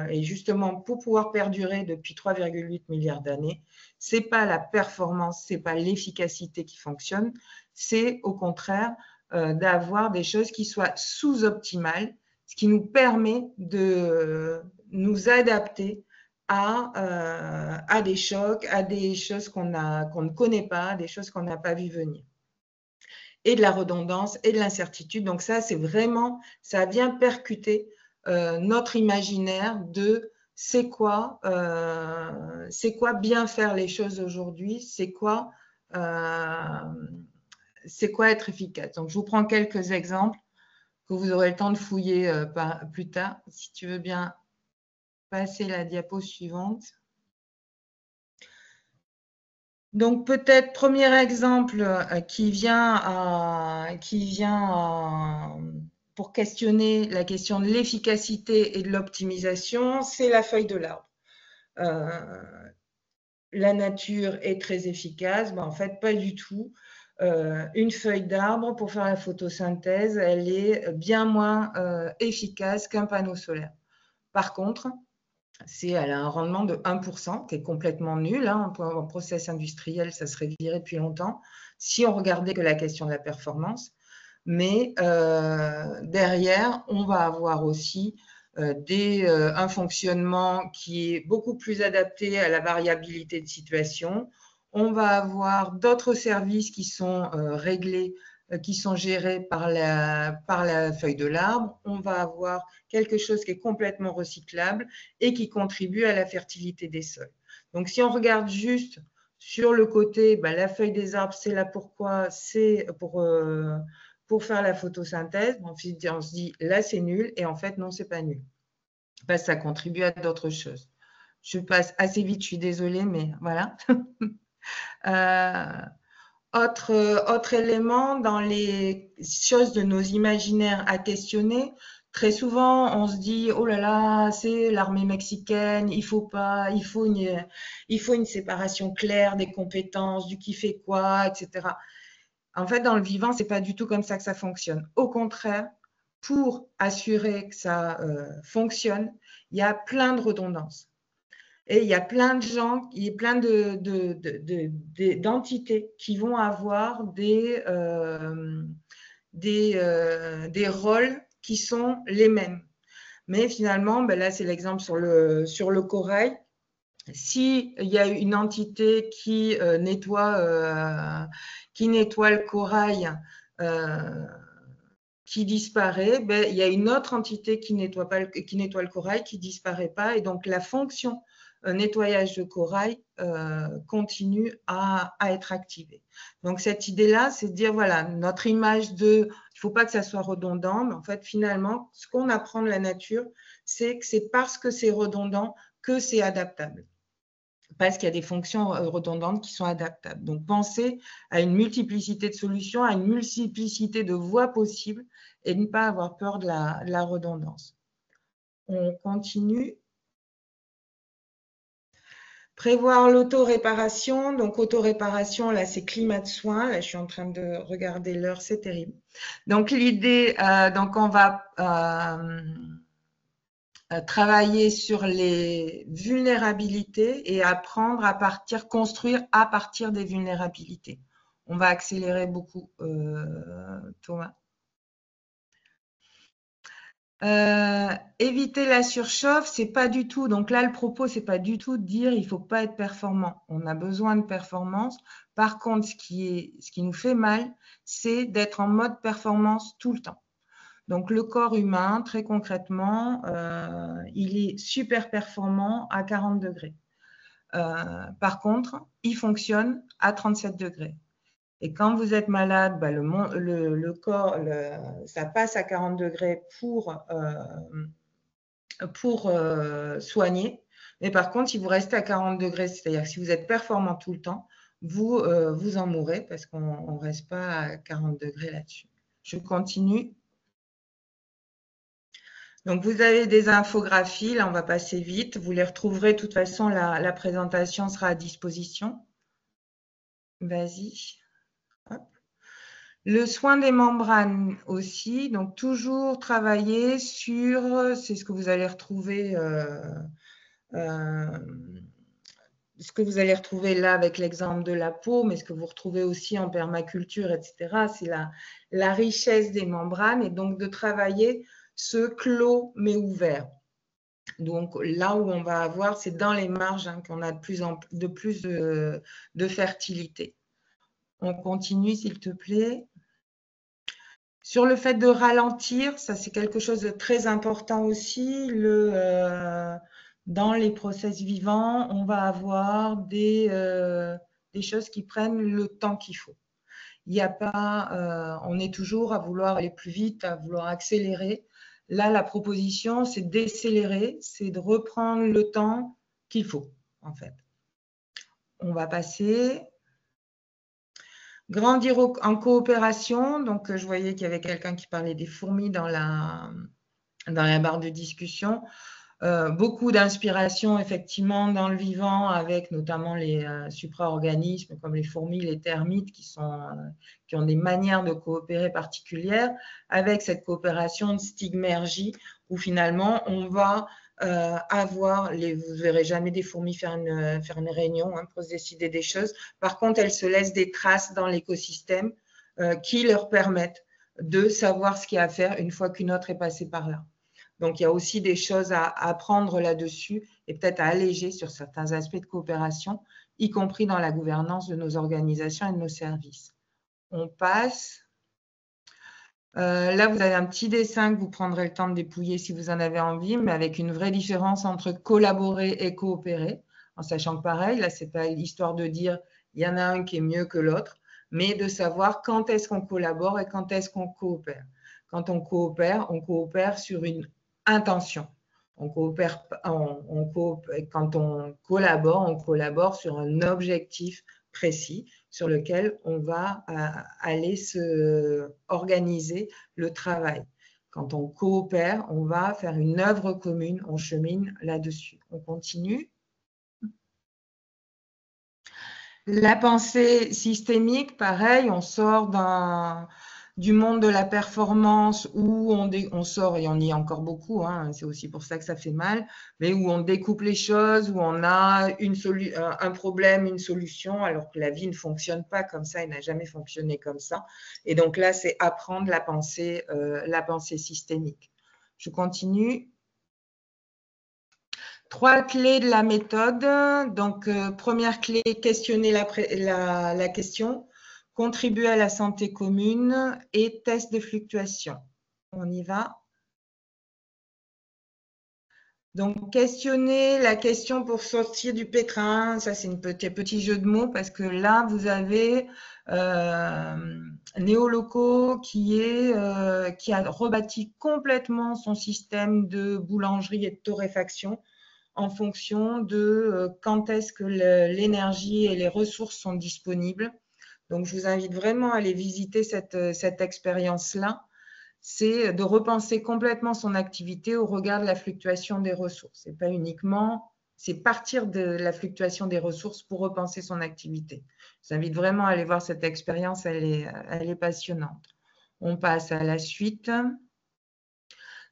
et justement pour pouvoir perdurer depuis 3,8 milliards d'années, c'est pas la performance, c'est pas l'efficacité qui fonctionne, c'est au contraire d'avoir des choses qui soient sous-optimales, ce qui nous permet de nous adapter à des chocs, à des choses qu'on ne connaît pas, des choses qu'on n'a pas vu venir. Et de la redondance et de l'incertitude. Donc ça, c'est vraiment, ça vient percuter notre imaginaire de c'est quoi bien faire les choses aujourd'hui, c'est quoi être efficace. Donc je vous prends quelques exemples que vous aurez le temps de fouiller plus tard. Si tu veux bien passer la diapo suivante. Donc peut-être premier exemple qui vient pour questionner la question de l'efficacité et de l'optimisation, c'est la feuille de l'arbre. La nature est très efficace, en fait pas du tout. Une feuille d'arbre pour faire la photosynthèse, elle est bien moins efficace qu'un panneau solaire. Par contre, elle a un rendement de 1%, qui est complètement nul. Hein. En process industriel, ça serait viré depuis longtemps, si on regardait que la question de la performance. Mais derrière, on va avoir aussi un fonctionnement qui est beaucoup plus adapté à la variabilité de situation. On va avoir d'autres services qui sont réglés, qui sont gérés par la feuille de l'arbre. On va avoir quelque chose qui est complètement recyclable et qui contribue à la fertilité des sols. Donc, si on regarde juste sur le côté, la feuille des arbres, c'est là pourquoi? C'est pour faire la photosynthèse. On se dit, là, c'est nul. Et en fait, non, c'est pas nul. Parce que ça contribue à d'autres choses. Je passe assez vite, je suis désolée, mais voilà. Autre élément dans les choses de nos imaginaires à questionner, très souvent on se dit oh là là, c'est l'armée mexicaine, il faut une séparation claire des compétences, du qui fait quoi, etc. En fait, dans le vivant, c'est pas du tout comme ça que ça fonctionne. Au contraire, pour assurer que ça fonctionne, il y a plein de redondances. Et il y a plein de gens, il y a plein d'entités qui vont avoir des rôles qui sont les mêmes. Mais finalement, là, c'est l'exemple sur le corail. S'il y a une entité qui nettoie le corail, qui disparaît, il y a une autre entité qui nettoie le corail qui disparaît pas. Et donc, la fonction nettoyage de corail continue à être activée. Donc, cette idée-là, c'est de dire, voilà, notre image il ne faut pas que ça soit redondant, mais en fait, finalement, ce qu'on apprend de la nature, c'est que c'est parce que c'est redondant que c'est adaptable. Parce qu'il y a des fonctions redondantes qui sont adaptables. Donc, pensez à une multiplicité de solutions, à une multiplicité de voies possibles et ne pas avoir peur de la redondance. On continue. Prévoir l'auto-réparation. Donc, auto-réparation, là, c'est climat de soins. Là, je suis en train de regarder l'heure, c'est terrible. Donc, l'idée, on va travailler sur les vulnérabilités et apprendre construire à partir des vulnérabilités. On va accélérer beaucoup, Thomas. Éviter la surchauffe, c'est pas du tout. Donc là, le propos, c'est pas du tout de dire il faut pas être performant. On a besoin de performance. Par contre, ce qui nous fait mal, c'est d'être en mode performance tout le temps. Donc, le corps humain, très concrètement, il est super performant à 40 degrés. Par contre, il fonctionne à 37 degrés. Et quand vous êtes malade, le corps, ça passe à 40 degrés pour soigner. Mais par contre, si vous restez à 40 degrés, c'est-à-dire que si vous êtes performant tout le temps, vous en mourrez parce qu'on ne reste pas à 40 degrés là-dessus. Je continue. Donc, vous avez des infographies, là, on va passer vite. Vous les retrouverez, de toute façon, la présentation sera à disposition. Vas-y. Hop. Le soin des membranes aussi, donc toujours travailler sur, c'est ce que vous allez retrouver, là avec l'exemple de la peau, mais ce que vous retrouvez aussi en permaculture, etc. C'est la richesse des membranes et donc de travailler ce clos mais ouvert. Donc là où on va avoir, c'est dans les marges qu'on a de plus de fertilité. On continue, s'il te plaît. Sur le fait de ralentir, ça c'est quelque chose de très important aussi. Dans les process vivants, on va avoir des choses qui prennent le temps qu'il faut. Il n'y a pas, on est toujours à vouloir aller plus vite, à vouloir accélérer. Là, la proposition, c'est d'accélérer, c'est de reprendre le temps qu'il faut, en fait. On va passer. Grandir en coopération. Donc, je voyais qu'il y avait quelqu'un qui parlait des fourmis dans la barre de discussion. Beaucoup d'inspiration, effectivement, dans le vivant, avec notamment les supra-organismes comme les fourmis, les termites, qui ont des manières de coopérer particulières, avec cette coopération de stigmergie, où finalement, on va vous verrez jamais des fourmis faire une réunion pour se décider des choses. Par contre, elles se laissent des traces dans l'écosystème qui leur permettent de savoir ce qu'il y a à faire une fois qu'une autre est passée par là. Donc, il y a aussi des choses à apprendre là-dessus et peut-être à alléger sur certains aspects de coopération, y compris dans la gouvernance de nos organisations et de nos services. On passe. Là, vous avez un petit dessin que vous prendrez le temps de dépouiller si vous en avez envie, mais avec une vraie différence entre collaborer et coopérer, en sachant que pareil, là, ce n'est pas l'histoire de dire il y en a un qui est mieux que l'autre, mais de savoir quand est-ce qu'on collabore et quand est-ce qu'on coopère. Quand on coopère sur une intention. Quand on collabore sur un objectif précis sur lequel on va aller se organiser le travail. Quand on coopère, on va faire une œuvre commune, on chemine là-dessus. On continue. La pensée systémique, pareil, on sort du monde de la performance où on sort, et on y est encore beaucoup, c'est aussi pour ça que ça fait mal, mais où on découpe les choses, où on a un problème, une solution, alors que la vie ne fonctionne pas comme ça, elle n'a jamais fonctionné comme ça. Et donc là, c'est apprendre la pensée systémique. Je continue. 3 clés de la méthode. Donc, première clé, questionner la question, contribuer à la santé commune et test de fluctuation. On y va. Donc, questionner la question pour sortir du pétrin, ça c'est un petit jeu de mots parce que là, vous avez Néoloco qui a rebâti complètement son système de boulangerie et de torréfaction en fonction de quand est-ce que l'énergie et les ressources sont disponibles. Donc, je vous invite vraiment à aller visiter cette expérience-là. C'est de repenser complètement son activité au regard de la fluctuation des ressources. C'est pas uniquement, c'est partir de la fluctuation des ressources pour repenser son activité. Je vous invite vraiment à aller voir cette expérience, elle est passionnante. On passe à la suite.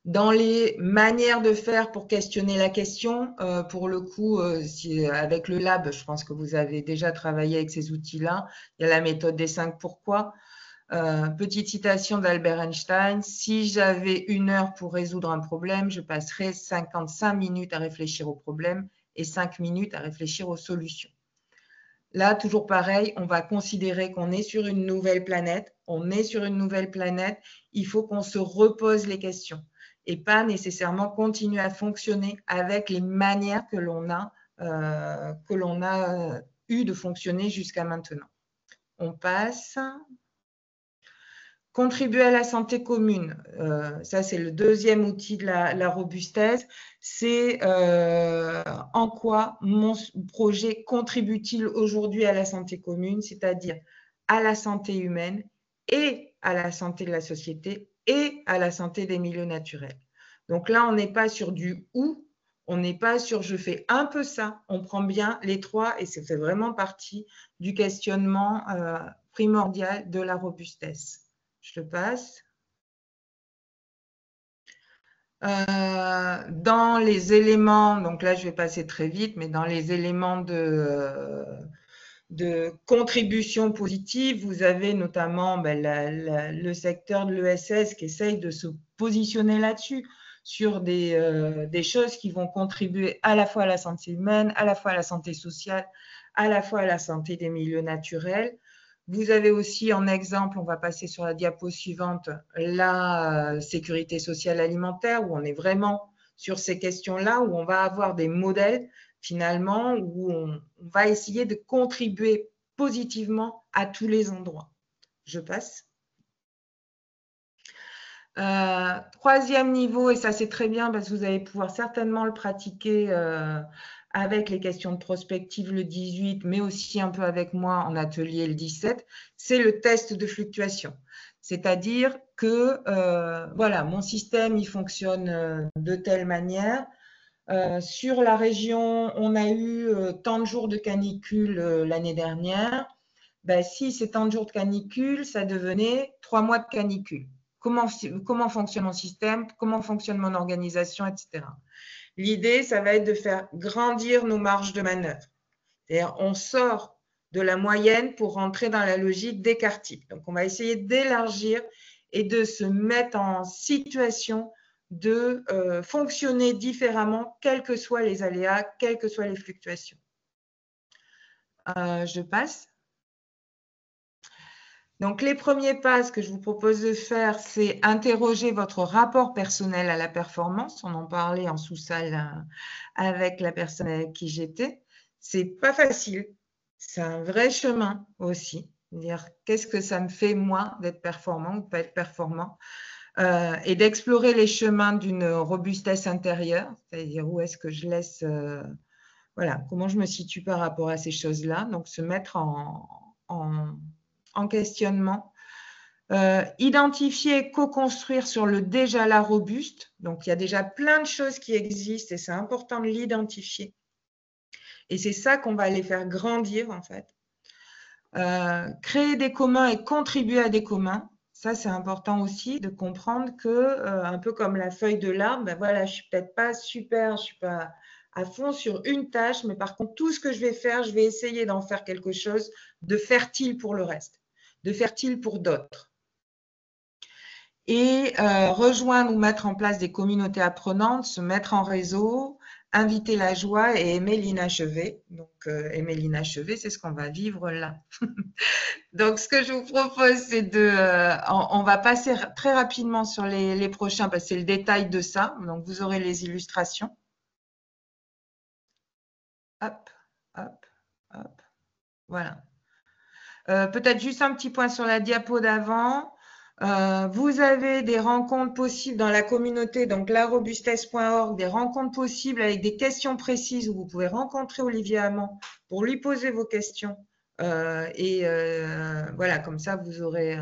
Dans les manières de faire pour questionner la question, pour le coup, avec le lab, je pense que vous avez déjà travaillé avec ces outils-là. Il y a la méthode des 5 pourquoi. Petite citation d'Albert Einstein, si j'avais 1 heure pour résoudre un problème, je passerais 55 minutes à réfléchir au problème et 5 minutes à réfléchir aux solutions. Là, toujours pareil, on va considérer qu'on est sur une nouvelle planète. On est sur une nouvelle planète. Il faut qu'on se repose les questions et pas nécessairement continuer à fonctionner avec les manières que l'on a eu de fonctionner jusqu'à maintenant. On passe. Contribuer à la santé commune, ça c'est le deuxième outil de la robustesse, c'est en quoi mon projet contribue-t-il aujourd'hui à la santé commune, c'est-à-dire à la santé humaine et à la santé de la société et à la santé des milieux naturels. Donc là, on n'est pas sur du ou, on n'est pas sur je fais un peu ça, on prend bien les trois et ça fait vraiment partie du questionnement primordial de la robustesse. Je le passe. Dans les éléments, donc là je vais passer très vite, mais dans les éléments de contribution positive, vous avez notamment le secteur de l'ESS qui essaye de se positionner là-dessus, sur des choses qui vont contribuer à la fois à la santé humaine, à la fois à la santé sociale, à la fois à la santé des milieux naturels. Vous avez aussi en exemple, on va passer sur la diapo suivante, la sécurité sociale alimentaire, où on est vraiment sur ces questions-là, où on va avoir des modèles finalement, où on va essayer de contribuer positivement à tous les endroits. Je passe. Troisième niveau, et ça c'est très bien parce que vous allez pouvoir certainement le pratiquer avec les questions de prospective le 18, mais aussi un peu avec moi en atelier le 17, c'est le test de fluctuation. C'est-à-dire que voilà, mon système il fonctionne de telle manière. Sur la région, on a eu tant de jours de canicule l'année dernière. Ben, si c'est tant de jours de canicule, ça devenait 3 mois de canicule. Comment fonctionne mon système, comment fonctionne mon organisation, etc. L'idée, ça va être de faire grandir nos marges de manœuvre. C'est-à-dire, on sort de la moyenne pour rentrer dans la logique d'écart type. Donc, on va essayer d'élargir et de se mettre en situation de fonctionner différemment, quels que soient les aléas, quelles que soient les fluctuations. Je passe. Donc, les premiers pas, ce que je vous propose de faire, c'est interroger votre rapport personnel à la performance. On en parlait en sous-salle avec la personne avec qui j'étais. C'est pas facile. C'est un vrai chemin aussi. Dire qu'est-ce que ça me fait, moi, d'être performant ou pas être performant, et d'explorer les chemins d'une robustesse intérieure, c'est-à-dire où est-ce que je laisse, voilà, comment je me situe par rapport à ces choses-là. Donc, se mettre en questionnement. Identifier et co-construire sur le déjà là robuste. Donc, il y a déjà plein de choses qui existent et c'est important de l'identifier. Et c'est ça qu'on va aller faire grandir, en fait. Créer des communs et contribuer à des communs. Ça, c'est important aussi de comprendre que, un peu comme la feuille de l'arbre, ben voilà, je ne suis peut-être pas super, je ne suis pas à fond sur une tâche, mais par contre, tout ce que je vais faire, je vais essayer d'en faire quelque chose de fertile pour le reste, de fertile pour d'autres. Et rejoindre ou mettre en place des communautés apprenantes, se mettre en réseau, inviter la joie et aimer l'inachevé. Donc, aimer l'inachevé, c'est ce qu'on va vivre là. Donc, ce que je vous propose, c'est de… on va passer très rapidement sur les prochains, parce que c'est le détail de ça. Donc, vous aurez les illustrations. Hop, hop, hop. Voilà. Peut-être juste un petit point sur la diapo d'avant. Vous avez des rencontres possibles dans la communauté, donc larobustesse.org, des rencontres possibles avec des questions précises où vous pouvez rencontrer Olivier Hamon pour lui poser vos questions. Voilà, comme ça, vous aurez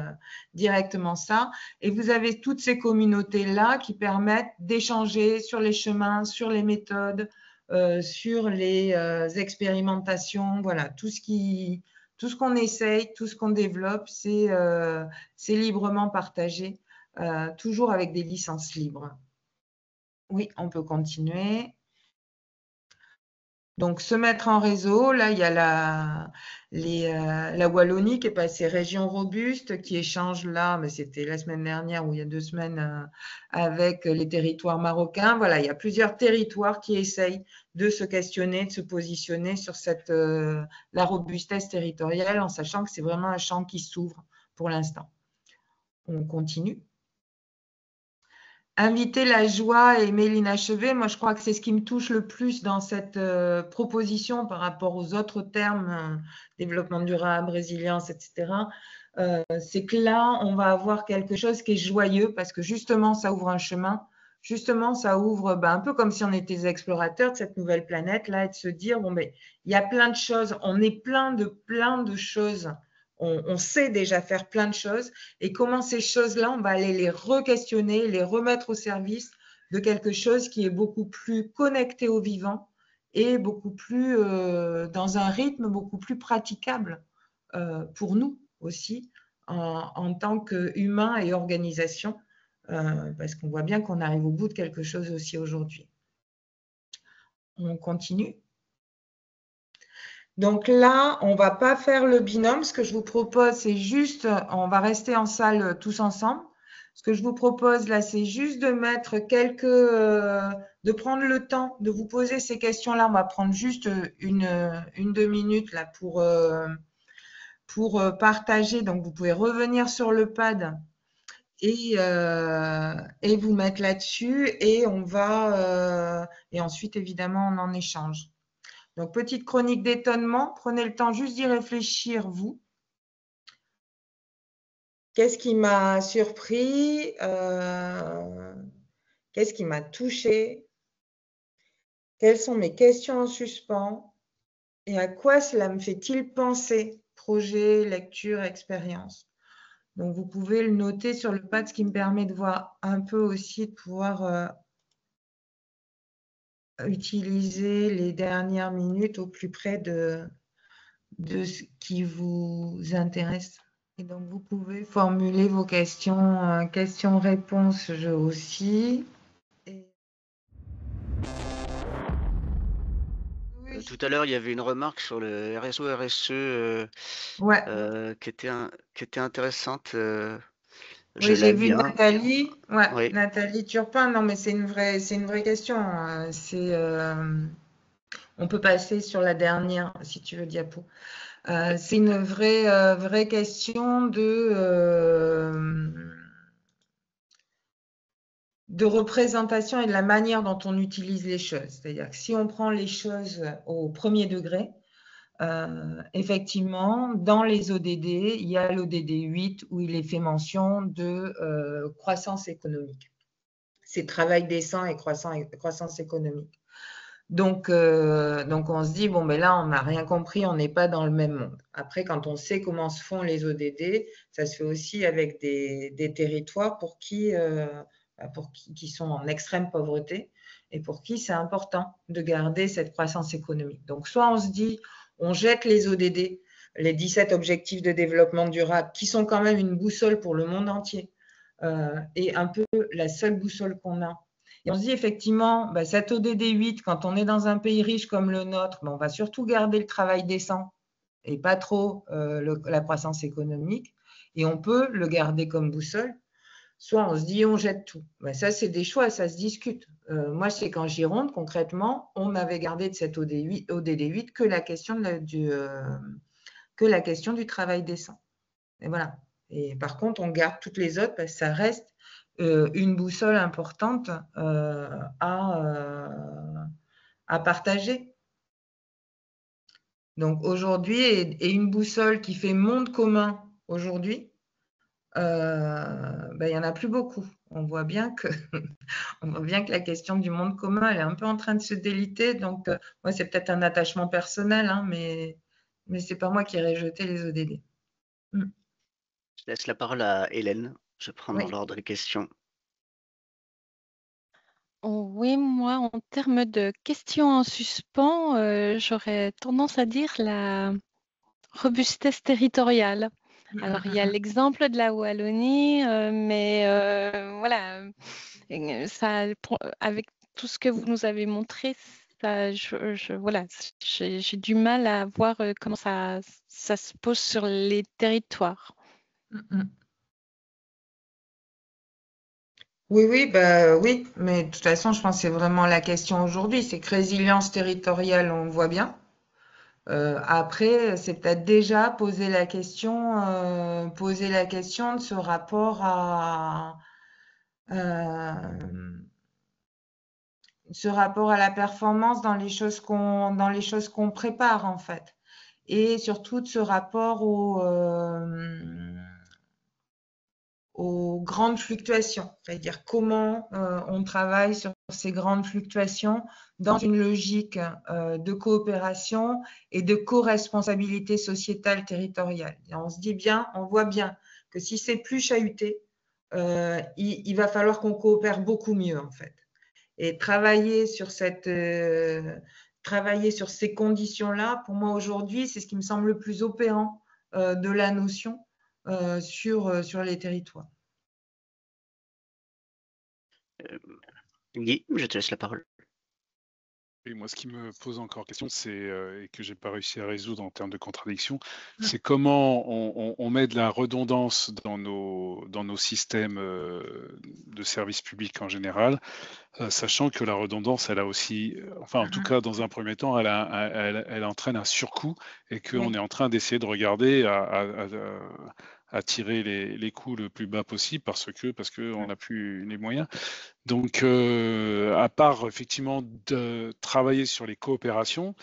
directement ça. Et vous avez toutes ces communautés-là qui permettent d'échanger sur les chemins, sur les méthodes, sur les expérimentations, voilà, tout ce qu'on essaye, tout ce qu'on développe, c'est librement partagé, toujours avec des licences libres. Oui, on peut continuer. Donc, se mettre en réseau, là, il y a la Wallonie qui est passée région robuste, qui échange là, mais c'était la semaine dernière ou il y a 2 semaines, avec les territoires marocains. Voilà, il y a plusieurs territoires qui essayent de se questionner, de se positionner sur la robustesse territoriale, en sachant que c'est vraiment un champ qui s'ouvre pour l'instant. On continue. Inviter la joie et aimer l'inachevé, moi je crois que c'est ce qui me touche le plus dans cette proposition par rapport aux autres termes, développement durable, résilience, etc. C'est que là, on va avoir quelque chose qui est joyeux parce que justement, ça ouvre un chemin. Justement, ça ouvre un peu comme si on était des explorateurs de cette nouvelle planète, là, et de se dire, bon, ben, il y a plein de choses, on est plein de choses. On sait déjà faire plein de choses et comment ces choses-là, on va aller les re-questionner, les remettre au service de quelque chose qui est beaucoup plus connecté au vivant et beaucoup plus dans un rythme beaucoup plus praticable pour nous aussi en tant qu'humains et organisation, parce qu'on voit bien qu'on arrive au bout de quelque chose aussi aujourd'hui. On continue. Donc là, on ne va pas faire le binôme. Ce que je vous propose, c'est juste, on va rester en salle tous ensemble. Ce que je vous propose là, c'est juste de mettre de prendre le temps de vous poser ces questions-là. On va prendre juste une 2 minutes là pour partager. Donc, vous pouvez revenir sur le pad et vous mettre là-dessus et et ensuite, évidemment, on en échange. Donc, petite chronique d'étonnement. Prenez le temps juste d'y réfléchir, vous. Qu'est-ce qui m'a surpris? Qu'est-ce qui m'a touché? Quelles sont mes questions en suspens? Et à quoi cela me fait-il penser? Projet, lecture, expérience. Donc, vous pouvez le noter sur le pad, ce qui me permet de voir un peu aussi, de pouvoir utiliser les dernières minutes au plus près de ce qui vous intéresse. Et donc, vous pouvez formuler vos questions, questions-réponses aussi. oui. Tout à l'heure, il y avait une remarque sur le RSO, RSE Ouais. qui était intéressante. Je Oui, j'ai l'aime vu bien. Nathalie. Ouais, Oui. Nathalie Turpin. Non, mais c'est une vraie question. On peut passer sur la dernière, si tu veux, diapo. C'est une vraie question de représentation et de la manière dont on utilise les choses. C'est-à-dire que si on prend les choses au premier degré, effectivement, dans les ODD, il y a l'ODD 8 où il est fait mention de croissance économique. C'est travail décent et croissance économique. Donc on se dit, bon, mais là, on n'a rien compris, on n'est pas dans le même monde. Après, quand on sait comment se font les ODD, ça se fait aussi avec des territoires qui sont en extrême pauvreté et pour qui c'est important de garder cette croissance économique. Donc, soit on se dit, on jette les ODD, les 17 objectifs de développement durable, qui sont quand même une boussole pour le monde entier, et un peu la seule boussole qu'on a. Et on se dit effectivement, cet ODD 8, quand on est dans un pays riche comme le nôtre, on va surtout garder le travail décent et pas trop la croissance économique. Et on peut le garder comme boussole. Soit on se dit, on jette tout. Ça, c'est des choix, ça se discute. Moi, c'est qu'en Gironde, concrètement, on avait gardé de cet ODD 8 que la question du travail décent. Et voilà. Et par contre, on garde toutes les autres parce que ça reste une boussole importante à partager. Donc aujourd'hui, et une boussole qui fait monde commun aujourd'hui, il n'y en a plus beaucoup. On voit bien que la question du monde commun, elle est un peu en train de se déliter. Donc, moi, c'est peut-être un attachement personnel, hein, mais ce n'est pas moi qui ai rejeté les ODD. Je laisse la parole à Hélène. Je prends dans Oui. l'ordre des questions. Oui, moi, en termes de questions en suspens, j'aurais tendance à dire la robustesse territoriale. Alors, il y a l'exemple de la Wallonie, mais voilà, ça, avec tout ce que vous nous avez montré, ça, voilà, j'ai du mal à voir comment ça se pose sur les territoires. Oui, oui, mais de toute façon, je pense que c'est vraiment la question aujourd'hui. C'est que résilience territoriale, on le voit bien. Après, c'est peut-être déjà poser la question de ce rapport à la performance dans les choses qu'on prépare en fait, et surtout de ce rapport aux grandes fluctuations, c'est-à-dire comment on travaille sur ces grandes fluctuations dans une logique de coopération et de co-responsabilité sociétale territoriale. Et on voit bien que si c'est plus chahuté, il va falloir qu'on coopère beaucoup mieux en fait. Et travailler sur ces conditions-là, pour moi aujourd'hui, c'est ce qui me semble le plus opérant de la notion sur les territoires. Guy, je te laisse la parole. Et moi, ce qui me pose encore question, c'est, et que j'ai pas réussi à résoudre en termes de contradiction, c'est comment on met de la redondance dans nos systèmes de services publics en général, sachant que la redondance, elle a aussi, enfin en tout cas dans un premier temps, elle entraîne un surcoût et qu'on est en train d'essayer de regarder à tirer les coûts le plus bas possible parce qu'on n'a plus les moyens. Donc, à part effectivement de travailler sur les coopérations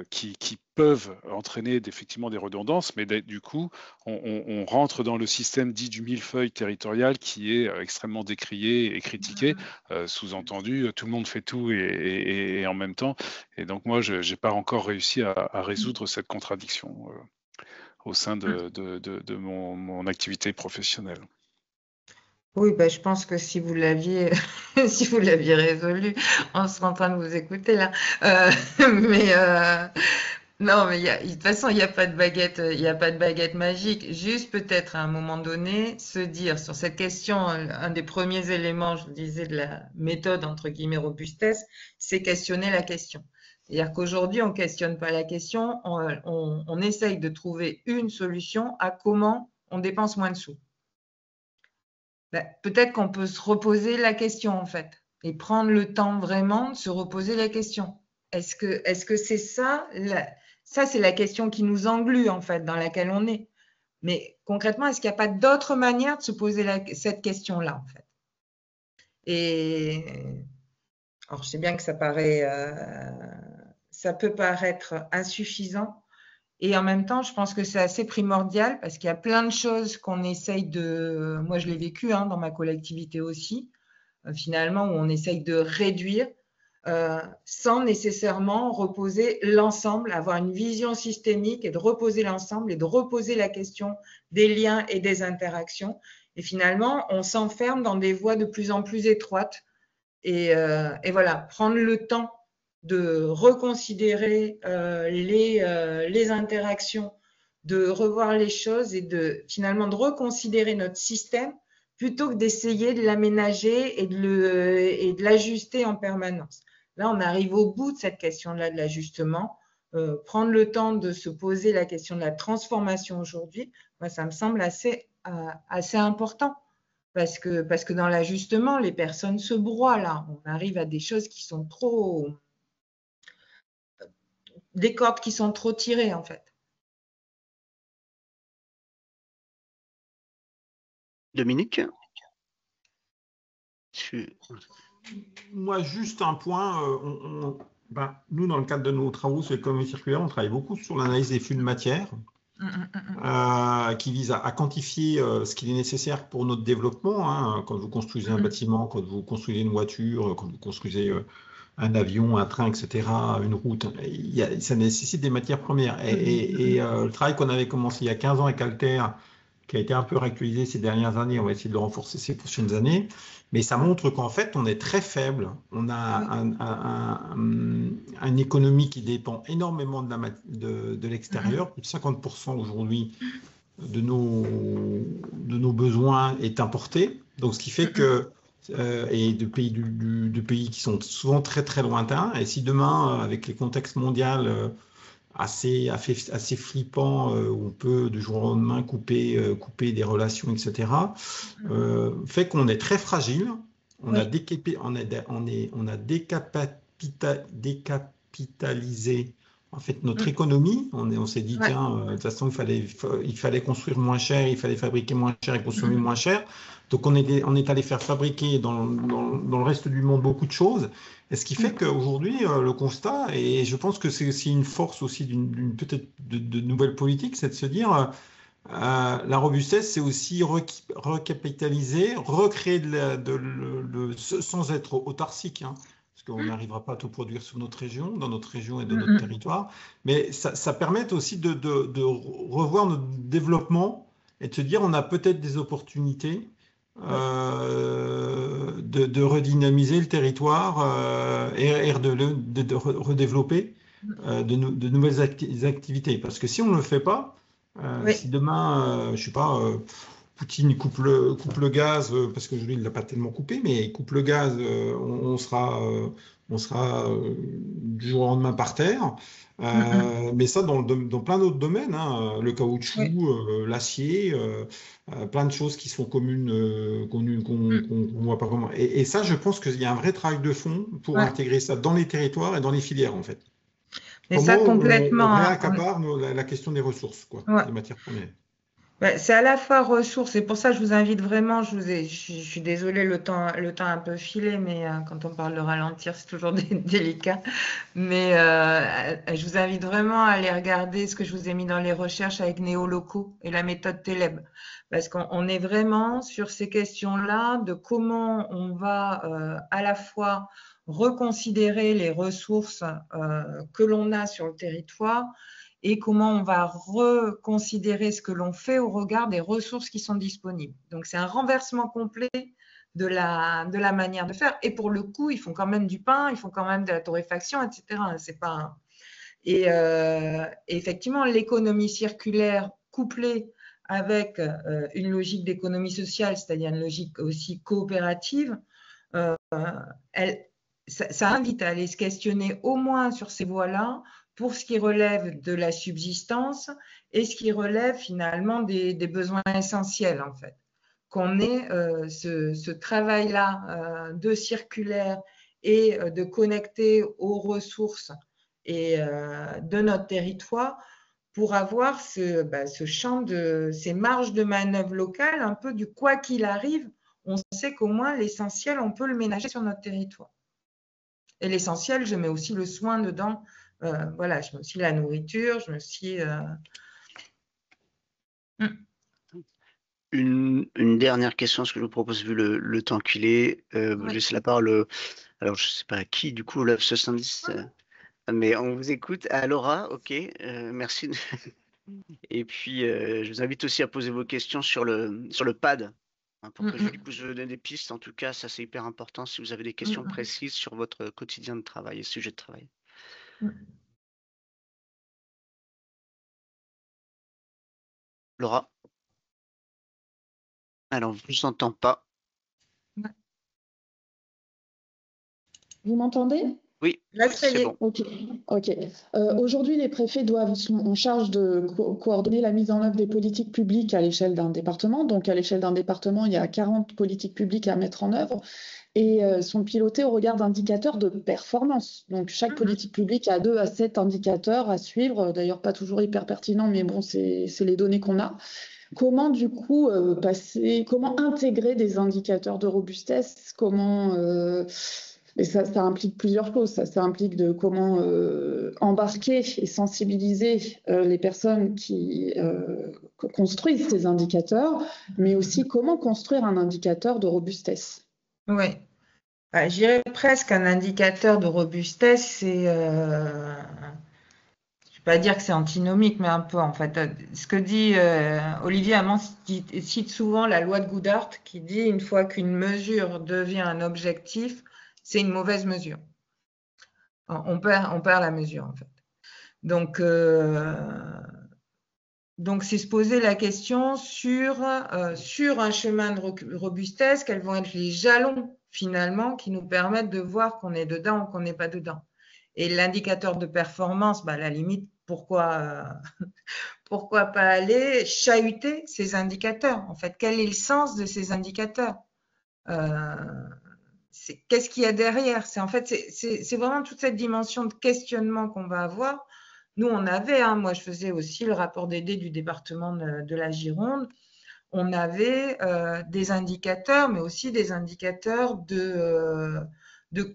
qui peuvent entraîner effectivement des redondances, mais du coup, on rentre dans le système dit du millefeuille territorial qui est extrêmement décrié et critiqué. Sous-entendu, tout le monde fait tout et en même temps. Et donc moi, je n'ai pas encore réussi à résoudre cette contradiction au sein de mon activité professionnelle. Oui, je pense que si vous l'aviez si vous l'aviez résolu, on serait en train de vous écouter là. Non, mais de toute façon, il n'y a pas de baguette magique. Juste peut-être à un moment donné, se dire sur cette question, un des premiers éléments, je vous disais, de la méthode entre guillemets robustesse, c'est questionner la question. C'est-à-dire qu'aujourd'hui, on ne questionne pas la question, on essaye de trouver une solution à comment on dépense moins de sous. Ben, peut-être qu'on peut se reposer la question, en fait, et prendre le temps vraiment de se reposer la question. Est-ce que c'est ça ça, c'est la question qui nous englue, en fait, dans laquelle on est. Mais concrètement, est-ce qu'il n'y a pas d'autre manière de se poser cette question-là, en fait? Et alors, je sais bien que ça peut paraître insuffisant. Et en même temps, je pense que c'est assez primordial parce qu'il y a plein de choses qu'on essaye de… Moi, je l'ai vécu dans ma collectivité aussi, finalement, où on essaye de réduire sans nécessairement reposer l'ensemble, avoir une vision systémique et de reposer l'ensemble et de reposer la question des liens et des interactions. Et finalement, on s'enferme dans des voies de plus en plus étroites. Et voilà, prendre le temps de reconsidérer les interactions, de revoir les choses et finalement de reconsidérer notre système plutôt que d'essayer de l'aménager et de l'ajuster en permanence. Là, on arrive au bout de cette question-là de l'ajustement. Prendre le temps de se poser la question de la transformation aujourd'hui, moi, ça me semble assez important. Parce que dans l'ajustement, les personnes se broient là. On arrive à des choses qui sont des cordes qui sont trop tirées en fait. Dominique? Moi, juste un point. Nous, dans le cadre de nos travaux sur l'économie circulaire, on travaille beaucoup sur l'analyse des flux de matière qui vise à quantifier ce qu'il est nécessaire pour notre développement. Quand vous construisez un bâtiment, quand vous construisez une voiture, quand vous construisez un avion, un train, etc., une route, ça nécessite des matières premières. Et le travail qu'on avait commencé il y a 15 ans avec Alter, qui a été un peu réactualisé ces dernières années, on va essayer de le renforcer ces prochaines années, mais ça montre qu'en fait, on est très faible. On a une économie qui dépend énormément de l'extérieur. Plus de 50% aujourd'hui de nos besoins est importé. Donc, ce qui fait que et de pays qui sont souvent très très lointains. Et si demain, avec les contextes mondiaux assez flippants, où on peut du jour au lendemain couper des relations, etc., fait qu'on est très fragile. On a décapitalisé en fait notre économie. On s'est dit tiens, de toute façon il fallait construire moins cher, il fallait fabriquer moins cher et consommer moins cher. Donc on est allé faire fabriquer dans le reste du monde beaucoup de choses. Et ce qui fait qu'aujourd'hui le constat, et je pense que c'est aussi une force aussi peut-être de nouvelles politiques, c'est de se dire la robustesse, c'est aussi recapitaliser, recréer sans être autarcique, parce qu'on n'arrivera pas à tout produire sur notre région, dans notre région et dans notre territoire, mais ça permet aussi de revoir notre développement et de se dire on a peut-être des opportunités de redynamiser le territoire et de redévelopper de nouvelles activités. Parce que si on ne le fait pas, si demain, je sais pas, Poutine coupe le gaz, parce qu'aujourd'hui il ne l'a pas tellement coupé, mais il coupe le gaz, on sera du jour au lendemain par terre. Mais ça dans plein d'autres domaines, le caoutchouc, l'acier, plein de choses qui sont communes, qu'on ne voit pas comment. Et ça, je pense qu'il y a un vrai travail de fond pour intégrer ça dans les territoires et dans les filières, en fait. Mais ça, complètement. On réaccapare la question des ressources, des matières premières. C'est à la fois ressources, c'est pour ça que je vous invite vraiment, je suis désolée, le temps a un peu filé, mais quand on parle de ralentir, c'est toujours délicat. Mais je vous invite vraiment à aller regarder ce que je vous ai mis dans les recherches avec Néolocaux et la méthode Teleb. Parce qu'on est vraiment sur ces questions-là de comment on va à la fois reconsidérer les ressources que l'on a sur le territoire et comment on va reconsidérer ce que l'on fait au regard des ressources qui sont disponibles. Donc, c'est un renversement complet de la manière de faire. Et pour le coup, ils font quand même du pain, ils font quand même de la torréfaction, etc. C'est pas et effectivement, l'économie circulaire couplée avec une logique d'économie sociale, c'est-à-dire une logique aussi coopérative, ça invite à aller se questionner au moins sur ces voies-là pour ce qui relève de la subsistance et ce qui relève finalement des besoins essentiels en fait. Qu'on ait ce travail-là de circulaire et de connecter aux ressources et de notre territoire pour avoir ce champ ces marges de manœuvre locales, un peu du quoi qu'il arrive, on sait qu'au moins l'essentiel, on peut le ménager sur notre territoire. Et l'essentiel, je mets aussi le soin dedans. Voilà, je mets aussi la nourriture, je mets aussi. Une dernière question, ce que je vous propose, vu le temps qu'il est, je laisse la parole, alors je ne sais pas à qui, du coup, 70, mais on vous écoute. À Laura, ok, merci. Et puis, je vous invite aussi à poser vos questions sur le pad, hein, pour que Julie puisse vous donner des pistes. En tout cas, ça c'est hyper important si vous avez des questions précises sur votre quotidien de travail et sujet de travail. Laura? Alors, je ne vous entends pas. Vous m'entendez? Oui, Là, ça y c'est est. bon. Ok. Aujourd'hui, les préfets sont en charge de coordonner la mise en œuvre des politiques publiques à l'échelle d'un département. Donc, à l'échelle d'un département, il y a 40 politiques publiques à mettre en œuvre et sont pilotées au regard d'indicateurs de performance. Donc, chaque politique publique a 2 à 7 indicateurs à suivre. D'ailleurs, pas toujours hyper pertinents, mais bon, c'est les données qu'on a. Comment, du coup, comment intégrer des indicateurs de robustesse? Et ça implique plusieurs choses. Ça implique de comment embarquer et sensibiliser les personnes qui construisent ces indicateurs, mais aussi comment construire un indicateur de robustesse. Oui. Je dirais presque un indicateur de robustesse, c'est, je ne vais pas dire que c'est antinomique, mais un peu en fait. Ce que dit Olivier Hamon cite souvent la loi de Goodhart qui dit une fois qu'une mesure devient un objectif, c'est une mauvaise mesure. On perd la mesure en fait. Donc c'est se poser la question sur un chemin de robustesse, quels vont être les jalons finalement qui nous permettent de voir qu'on est dedans ou qu'on n'est pas dedans. Et l'indicateur de performance, à la limite, pourquoi pas aller chahuter ces indicateurs? En fait, quel est le sens de ces indicateurs? Qu'est-ce qu'il y a derrière? C'est vraiment toute cette dimension de questionnement qu'on va avoir. Nous, on avait, moi je faisais aussi le rapport d'aider du département de la Gironde, on avait des indicateurs, mais aussi des indicateurs de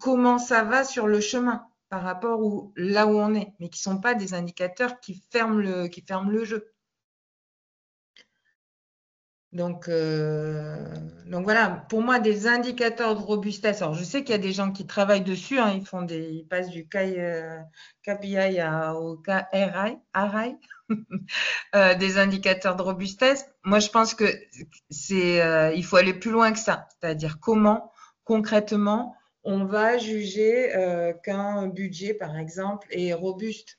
comment ça va sur le chemin par rapport là où on est, mais qui ne sont pas des indicateurs qui ferment le jeu. Donc voilà, pour moi, des indicateurs de robustesse. Alors, je sais qu'il y a des gens qui travaillent dessus, hein, ils passent du KPI au KRI, des indicateurs de robustesse. Moi, je pense que il faut aller plus loin que ça. C'est-à-dire comment, concrètement, on va juger qu'un budget, par exemple, est robuste.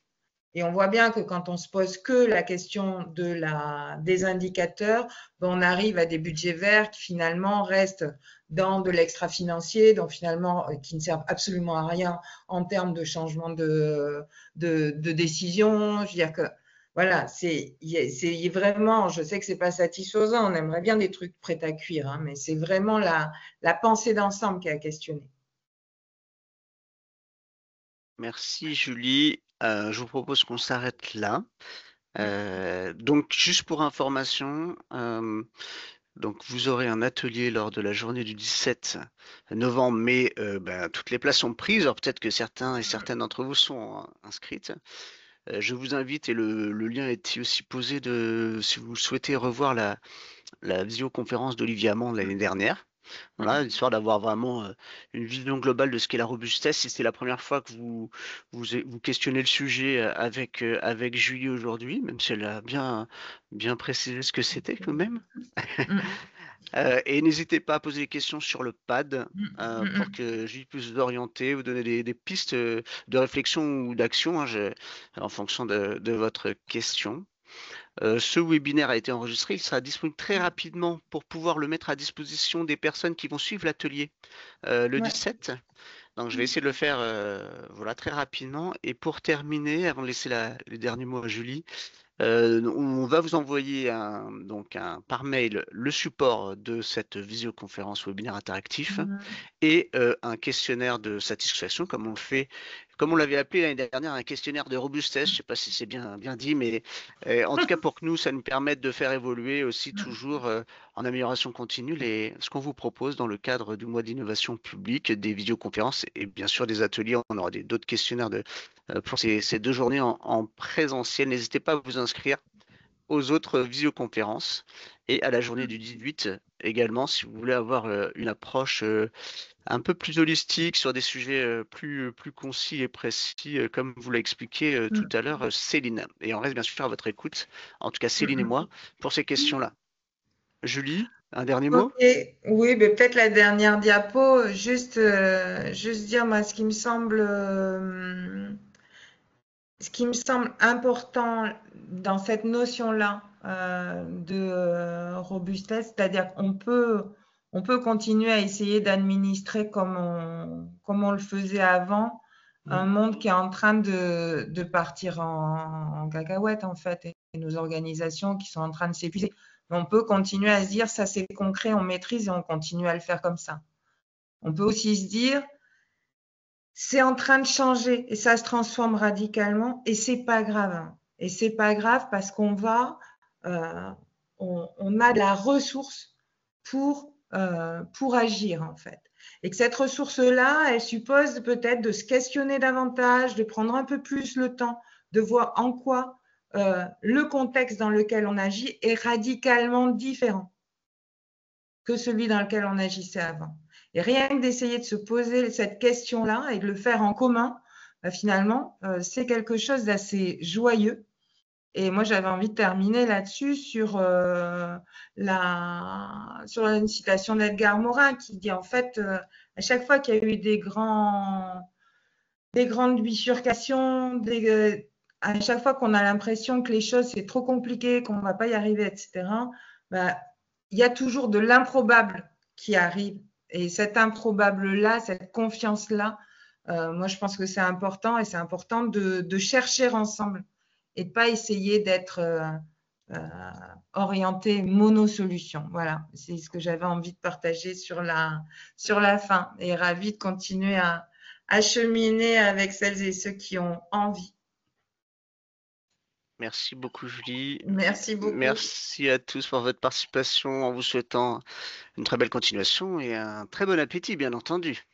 Et on voit bien que quand on se pose que la question des indicateurs, on arrive à des budgets verts qui finalement restent dans de l'extra-financier, donc finalement qui ne servent absolument à rien en termes de changement de décision. Je veux dire que voilà, c'est vraiment, je sais que c'est pas satisfaisant, on aimerait bien des trucs prêts à cuire, hein, mais c'est vraiment la pensée d'ensemble qui est à questionner. Merci Julie. Je vous propose qu'on s'arrête là. Donc, juste pour information, donc vous aurez un atelier lors de la journée du 17 novembre, mais toutes les places sont prises. Alors peut-être que certains et certaines d'entre vous sont inscrites. Je vous invite, et le lien est aussi posé, si vous souhaitez revoir la visioconférence d'Olivier Hamon l'année dernière. Voilà, histoire d'avoir vraiment une vision globale de ce qu'est la robustesse. Si c'est la première fois que vous questionnez le sujet avec Julie aujourd'hui, même si elle a bien précisé ce que c'était quand même. Et n'hésitez pas à poser des questions sur le pad pour que Julie puisse vous orienter, vous donner des pistes de réflexion ou d'action, hein, en fonction de votre question. Ce webinaire a été enregistré, il sera disponible très rapidement pour pouvoir le mettre à disposition des personnes qui vont suivre l'atelier le 17. Donc, je vais essayer de le faire voilà, très rapidement. Et pour terminer, avant de laisser les derniers mots à Julie, on va vous envoyer par mail le support de cette visioconférence webinaire interactif et un questionnaire de satisfaction, comme on l'avait appelé l'année dernière, un questionnaire de robustesse. Je ne sais pas si c'est bien dit, mais en tout cas pour que ça nous permette de faire évoluer aussi toujours en amélioration continue ce qu'on vous propose dans le cadre du mois d'innovation publique, des visioconférences et bien sûr des ateliers. On aura d'autres questionnaires pour ces 2 journées en présentiel. N'hésitez pas à vous inscrire aux autres visioconférences et à la journée du 18 également, si vous voulez avoir une approche un peu plus holistique sur des sujets plus concis et précis, comme vous l'a expliqué tout à l'heure, Céline. Et on reste bien sûr à votre écoute, en tout cas Céline et moi, pour ces questions-là. Julie, un dernier mot? Ok, oui, mais peut-être la dernière diapo, juste dire moi ce qui me semble important dans cette notion-là de robustesse, c'est-à-dire qu'on peut continuer à essayer d'administrer comme on le faisait avant, un monde qui est en train de partir en cacahuète en fait, et nos organisations qui sont en train de s'épuiser. On peut continuer à se dire ça c'est concret, on maîtrise et on continue à le faire comme ça. On peut aussi se dire c'est en train de changer et ça se transforme radicalement et c'est pas grave. Hein. Et c'est pas grave parce qu'on on a de la ressource pour agir en fait. Et que cette ressource-là, elle suppose peut-être de se questionner davantage, de prendre un peu plus le temps, de voir en quoi le contexte dans lequel on agit est radicalement différent que celui dans lequel on agissait avant. Et rien que d'essayer de se poser cette question-là et de le faire en commun, finalement, c'est quelque chose d'assez joyeux. Et moi, j'avais envie de terminer là-dessus sur une citation d'Edgar Morin qui dit en fait, à chaque fois qu'il y a eu des grandes bifurcations, à chaque fois qu'on a l'impression que les choses c'est trop compliqué, qu'on ne va pas y arriver, etc., il y a toujours de l'improbable qui arrive. Et cet improbable-là, cette confiance-là, moi, je pense que c'est important et c'est important de chercher ensemble et de ne pas essayer d'être orienté mono-solution. Voilà, c'est ce que j'avais envie de partager sur la fin. Et ravie de continuer à cheminer avec celles et ceux qui ont envie. Merci beaucoup, Julie. Merci beaucoup. Merci à tous pour votre participation en vous souhaitant une très belle continuation et un très bon appétit, bien entendu.